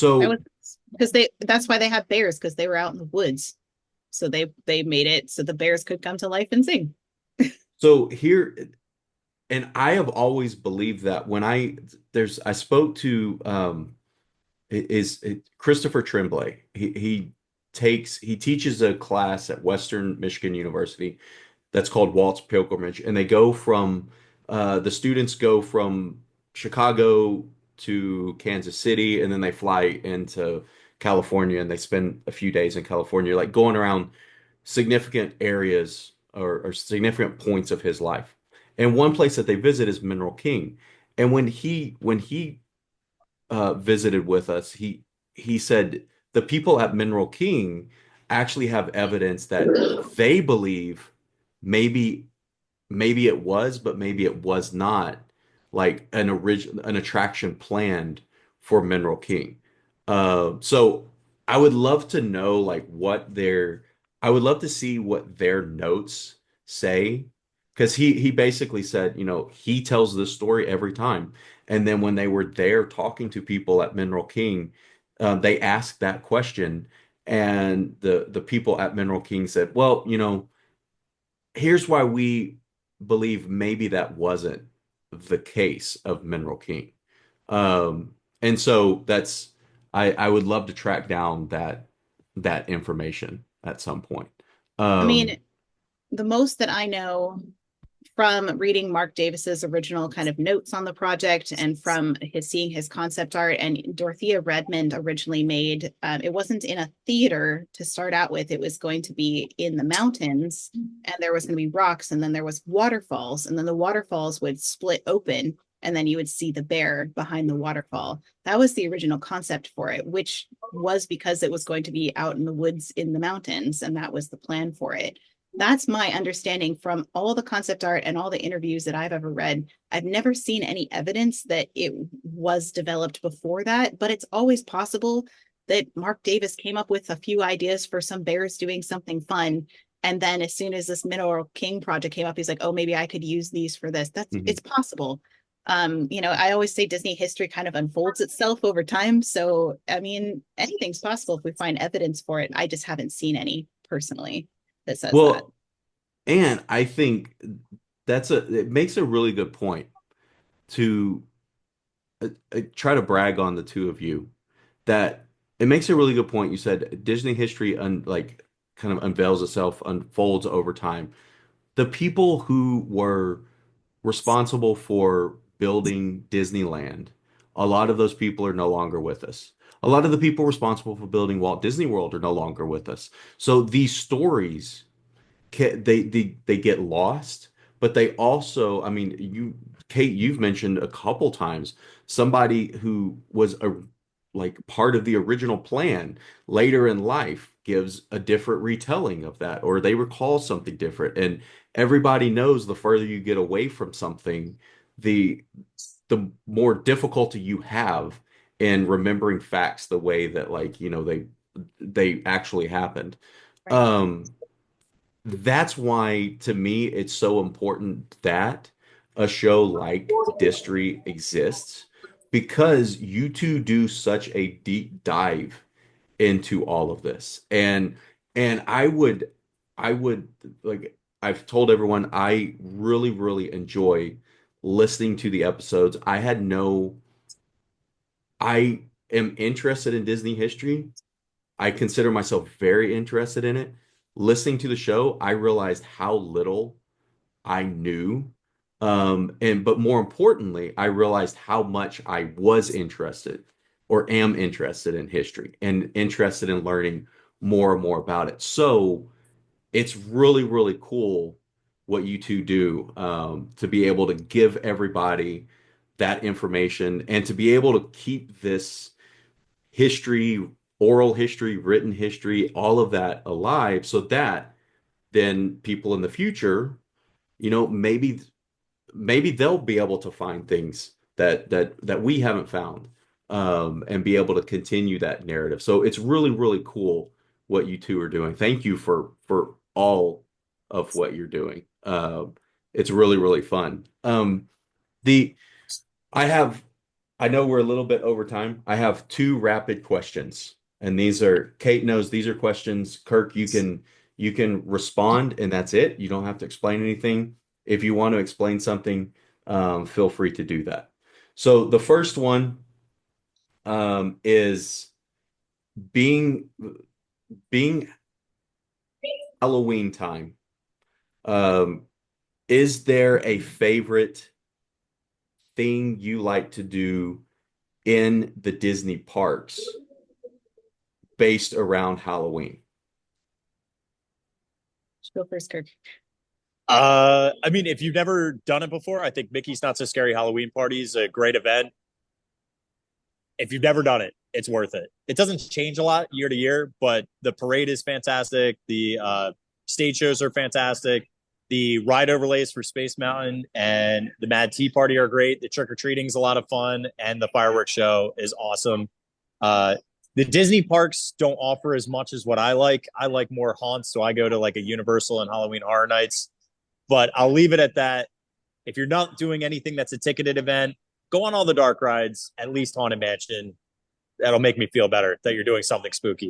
That was So because that's why they have bears, because they were out in the woods. So they made it so the bears could come to life and sing. So here, and I have always believed that when I spoke to is Christopher Tremblay. He teaches a class at Western Michigan University that's called Walt's Pilgrimage, and they go from the students go from Chicago to Kansas City, and then they fly into California, and they spend a few days in California, like going around significant areas or significant points of his life. And one place that they visit is Mineral King. And when he visited with us, he said the people at Mineral King actually have evidence that they believe maybe maybe it was, but maybe it was not like an attraction planned for Mineral King. So I would love to know like I would love to see what their notes say because he basically said, he tells this story every time. And then when they were there talking to people at Mineral King, they asked that question, and the people at Mineral King said, well, here's why we believe maybe that wasn't the case of Mineral King. And so I would love to track down that information at some point. I mean, Um, the most that I know from reading Mark Davis's original kind of notes on the project and from seeing his concept art, and Dorothea Redmond originally made, it wasn't in a theater to start out with. It was going to be in the mountains, and there was going to be rocks, and then there was waterfalls, and then the waterfalls would split open, and then you would see the bear behind the waterfall. That was the original concept for it, which was because it was going to be out in the woods in the mountains, and that was the plan for it. That's my understanding from all the concept art and all the interviews that I've ever read. I've never seen any evidence that it was developed before that, but it's always possible that Mark Davis came up with a few ideas for some bears doing something fun. And then as soon as this Mineral King project came up, he's like, oh, maybe I could use these for this. mhm. It's possible. I always say Disney history kind of unfolds itself over time. So, I mean, anything's possible if we find evidence for it. I just haven't seen any personally that says that. Well, and I think it makes a really good point to try to brag on the two of you that it makes a really good point. You said Disney history like kind of unveils itself, unfolds over time. The people who were responsible for building Disneyland, a lot of those people are no longer with us. A lot of the people responsible for building Walt Disney World are no longer with us. So these stories they get lost, but they also, I mean, Kate, you've mentioned a couple times somebody who was a like part of the original plan later in life gives a different retelling of that, or they recall something different. And everybody knows the further you get away from something, the the more difficulty you have in remembering facts the way that like, they actually happened. Right. Um, that's why, to me, it's so important that a show like Distory exists because you two do such a deep dive into all of this. And I would like I've told everyone I really, really enjoy listening to the episodes. I am interested in Disney history. I consider myself very interested in it. Listening to the show, I realized how little I knew. But more importantly, I realized how much I was interested or am interested in history and interested in learning more and more about it. So it's really, really cool what you two do, to be able to give everybody that information and to be able to keep this history, oral history, written history, all of that alive so that then people in the future, maybe they'll be able to find things that we haven't found, and be able to continue that narrative. So it's really, really cool what you two are doing. Thank you for all of what you're doing. It's really, really fun. The I have I know we're a little bit over time. I have two rapid questions, and Kate knows these are questions. Kirk, you can respond, and that's it. You don't have to explain anything. If you want to explain something, feel free to do that. So the first one is being being Halloween time. Um, is there a favorite thing you like to do in the Disney parks based around Halloween? Go first, Kirk. I mean, if you've never done it before, I think Mickey's Not So Scary Halloween Party is a great event. If you've never done it, it's worth it. It doesn't change a lot year to year, but the parade is fantastic. The stage shows are fantastic. The ride overlays for Space Mountain and the Mad Tea Party are great. The trick or treating is a lot of fun, and the fireworks show is awesome. The Disney parks don't offer as much as what I like. I like more haunts, so I go to like a Universal and Halloween Horror Nights. But I'll leave it at that. If you're not doing anything that's a ticketed event, go on all the dark rides, at least Haunted Mansion. That'll make me feel better that you're doing something spooky.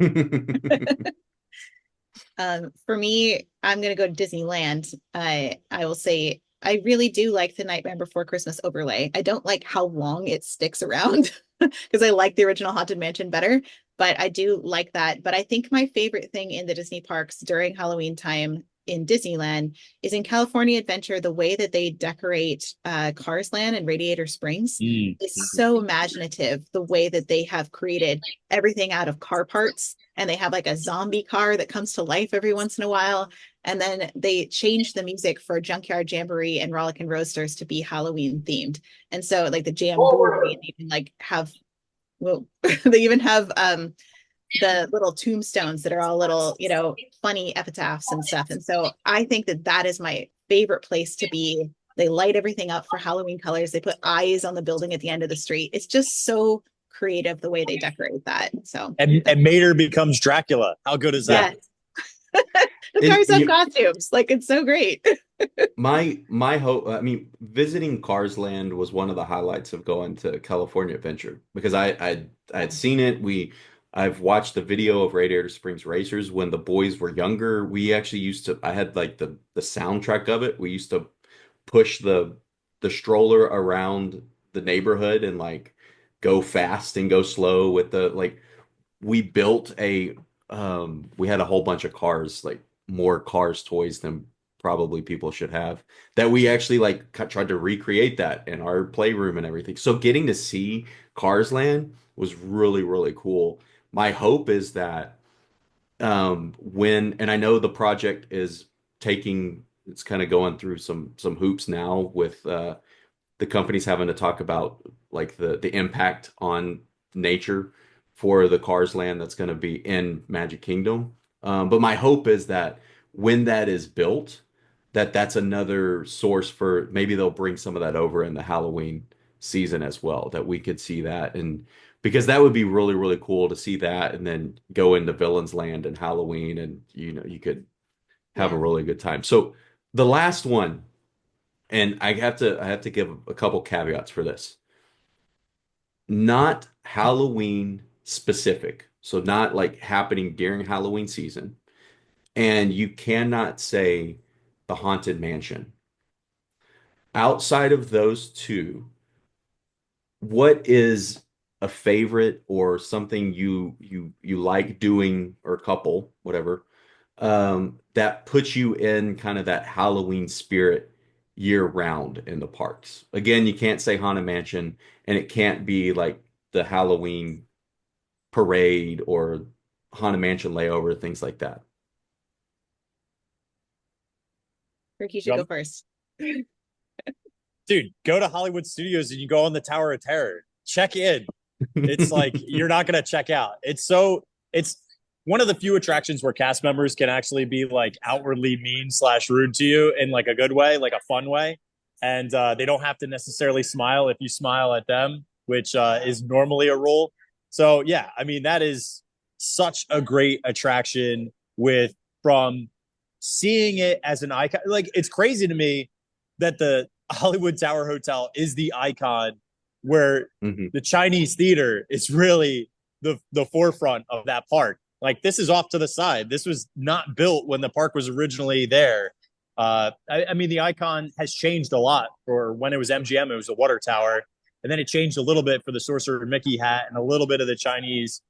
For me, I'm gonna go to Disneyland. I will say I really do like the Nightmare Before Christmas overlay. I don't like how long it sticks around because I like the original Haunted Mansion better, but I do like that. But I think my favorite thing in the Disney parks during Halloween time in Disneyland is in California Adventure, the way that they decorate Cars Land and Radiator Springs is so imaginative. The way that they have created everything out of car parts, and they have like a zombie car that comes to life every once in a while. And then they changed the music for Junkyard Jamboree and Rollickin' Roasters to be Halloween themed. And so like the Jamboree even like have, well, they even have the little tombstones that are all little, you know, funny epitaphs and stuff. And so I think that that is my favorite place to be. They light everything up for Halloween colors. They put eyes on the building at the end of the street. It's just so creative the way they decorate that. So and Mater becomes Dracula. How good is that? yeah. The cars have costumes. Like it's so great. My hope, I mean, visiting Cars Land was one of the highlights of going to California Adventure because I had seen it. I've watched the video of Radiator Springs Racers when the boys were younger. We actually used to, I had like the soundtrack of it. We used to push the stroller around the neighborhood and like go fast and go slow with the like we built a we had a whole bunch of cars, like more Cars toys than probably people should have, that we actually like tried to recreate that in our playroom and everything. So getting to see Cars Land was really, really cool. My hope is that when, and I know the project is taking, it's kind of going through some hoops now with the companies having to talk about like the impact on nature for the Cars Land that's going to be in Magic Kingdom. But my hope is that when that is built, that's another source for maybe they'll bring some of that over in the Halloween season as well, that we could see that. And because that would be really, really cool to see that and then go into Villains Land and Halloween, and you know, you could have a really good time. So the last one, and I have to give a couple caveats for this. Not Halloween specific. So not like happening during Halloween season. And you cannot say the Haunted Mansion. Outside of those two, what is a favorite or something you like doing, or a couple, whatever, that puts you in kind of that Halloween spirit year round in the parks? Again, you can't say Haunted Mansion, and it can't be like the Halloween parade or Haunted Mansion layover, things like that. Rick, you should go first. Dude, go to Hollywood Studios and you go on the Tower of Terror. Check in. It's like you're not gonna check out. It's one of the few attractions where cast members can actually be like outwardly mean/rude to you in like a good way, like a fun way. And they don't have to necessarily smile if you smile at them, which is normally a rule. So yeah, I mean, that is such a great attraction from seeing it as an icon. Like, it's crazy to me that the Hollywood Tower Hotel is the icon where the Chinese theater is really the forefront of that park. Like, this is off to the side. This was not built when the park was originally there. I mean, the icon has changed a lot. For when it was MGM, it was a water tower, and then it changed a little bit for the Sorcerer Mickey hat and a little bit of the Chinese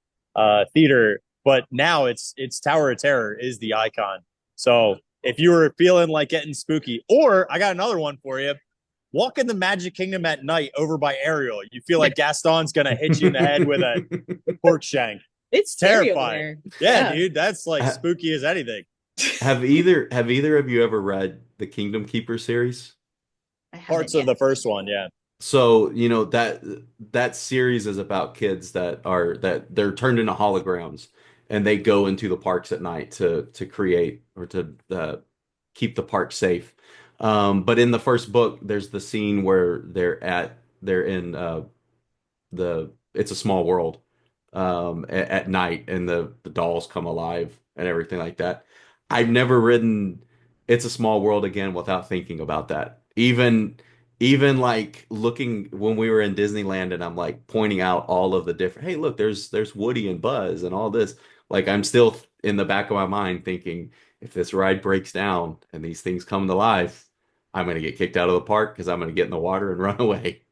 theater. But now it's Tower of Terror is the icon. So if you were feeling like getting spooky, or I got another one for you. Walk in the Magic Kingdom at night over by Ariel. You feel like Gaston's gonna hit you in the head with a pork shank. It's Terrifying. Yeah, Yeah. dude, that's like spooky as anything. Have either of you ever read the Kingdom Keeper series? I haven't Parts of yet. the first one, yeah. So, that series is about kids that they're turned into holograms and they go into the parks at night to create or to keep the park safe. But in the first book, there's the scene where they're in the It's a Small World at night, and the dolls come alive and everything like that. I've never ridden It's a Small World again without thinking about that. Even like looking when we were in Disneyland and I'm like pointing out all of the different, hey, look, there's Woody and Buzz and all this. Like I'm still in the back of my mind thinking if this ride breaks down and these things come to life, I'm gonna get kicked out of the park because I'm gonna get in the water and run away.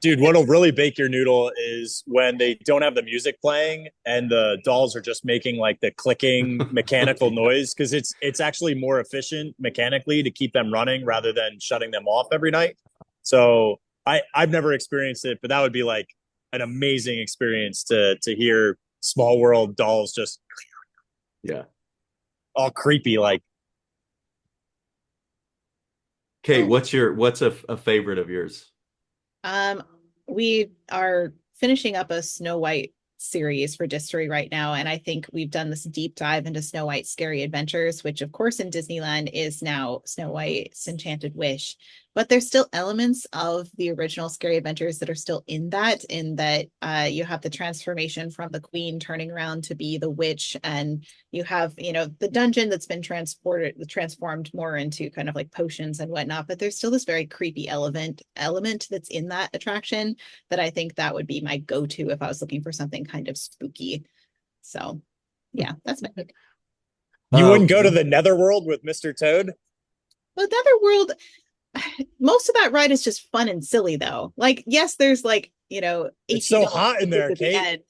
Dude, what'll really bake your noodle is when they don't have the music playing and the dolls are just making like the clicking mechanical noise, because it's actually more efficient mechanically to keep them running rather than shutting them off every night. So I've never experienced it, but that would be like an amazing experience to hear Small World dolls just Yeah. all creepy like. Kate, what's a favorite of yours? We are finishing up a Snow White series for Distory right now, and I think we've done this deep dive into Snow White's Scary Adventures, which of course in Disneyland is now Snow White's Enchanted Wish. But there's still elements of the original Scary Adventures that are still in that you have the transformation from the queen turning around to be the witch, and you have, the dungeon that's been transformed more into kind of like potions and whatnot, but there's still this very creepy element that's in that attraction that I think that would be my go-to if I was looking for something kind of spooky. So yeah, that's my pick. You wouldn't go to the Netherworld with Mr. Toad? But Netherworld, most of that ride is just fun and silly though. Like, yes, there's like, It's so hot in there, Kate.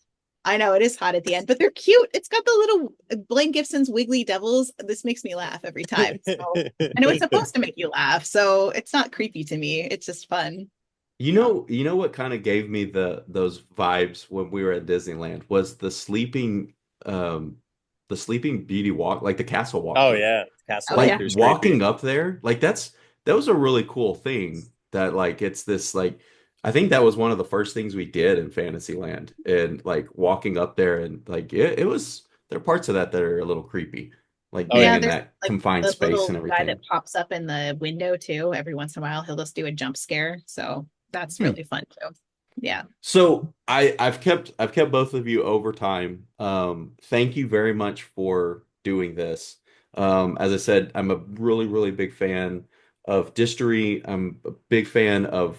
I know it is hot at the end, but they're cute. It's got the little Blaine Gibson's Wiggly Devils. This makes me laugh every time. So, I know it's supposed to make you laugh, so it's not creepy to me. It's just fun. You know what kind of gave me those vibes when we were at Disneyland was the Sleeping Beauty walk, like the castle walk. Oh yeah, castle Like yeah. walking up there, like that was a really cool thing that like it's this like I think that was one of the first things we did in Fantasyland, and like walking up there and like it was there are parts of that are a little creepy, like Oh, being yeah. in There's that like confined the space little and guy everything. that pops up in the window too. Every once in a while, he'll just do a jump scare. So that's really fun too. Yeah. So I've kept both of you over time. Thank you very much for doing this. As I said, I'm a really, really big fan of Distory. I'm a big fan of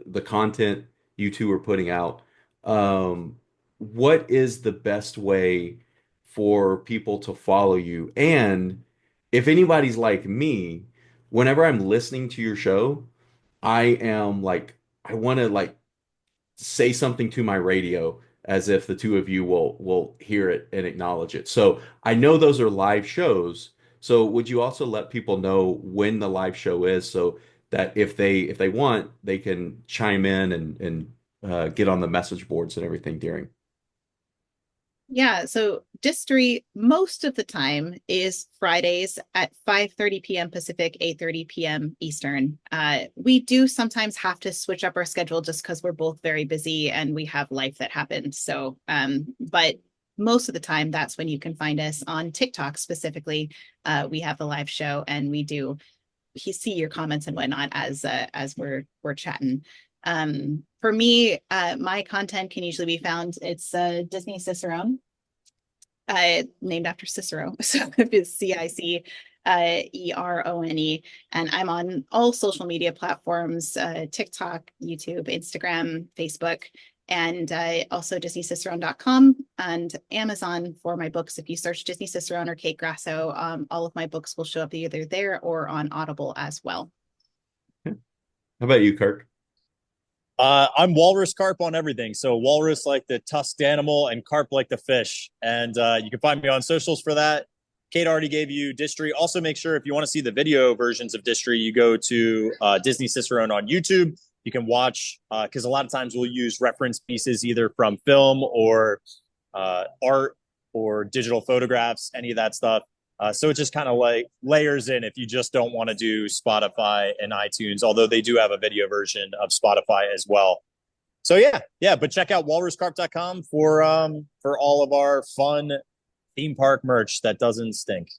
the content you two are putting out. What is the best way for people to follow you? And if anybody's like me, whenever I'm listening to your show, I am like, I want to like say something to my radio as if the two of you will hear it and acknowledge it. So I know those are live shows. So would you also let people know when the live show is so that if they want, they can chime in and get on the message boards and everything during? Yeah, so Distory most of the time is Fridays at 5:30 p.m. Pacific, 8:30 p.m. Eastern. We do sometimes have to switch up our schedule just because we're both very busy and we have life that happens. So, but most of the time, that's when you can find us on TikTok specifically. We have the live show and we do see your comments and whatnot as we're chatting. For me, my content can usually be found. It's Disney Cicerone, named after Cicero. So it's CICERONE, and I'm on all social media platforms: TikTok, YouTube, Instagram, Facebook. And also DisneyCicerone.com and Amazon for my books. If you search Disney Cicerone or Kate Grasso, all of my books will show up either there or on Audible as well. How about you, Kirk? I'm Walrus Carp on everything. So walrus like the tusked animal and carp like the fish. And you can find me on socials for that. Kate already gave you Distory. Also, make sure if you want to see the video versions of Distory, you go to Disney Cicerone on YouTube. You can watch, because a lot of times we'll use reference pieces either from film or art or digital photographs, any of that stuff. So it just kind of like layers in if you just don't want to do Spotify and iTunes, although they do have a video version of Spotify as well. So yeah, but check out walruscarp.com for all of our fun theme park merch that doesn't stink.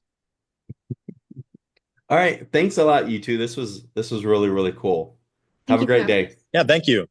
All right. Thanks a lot, you two. This was really, really cool. Have a great day. Yeah, thank you.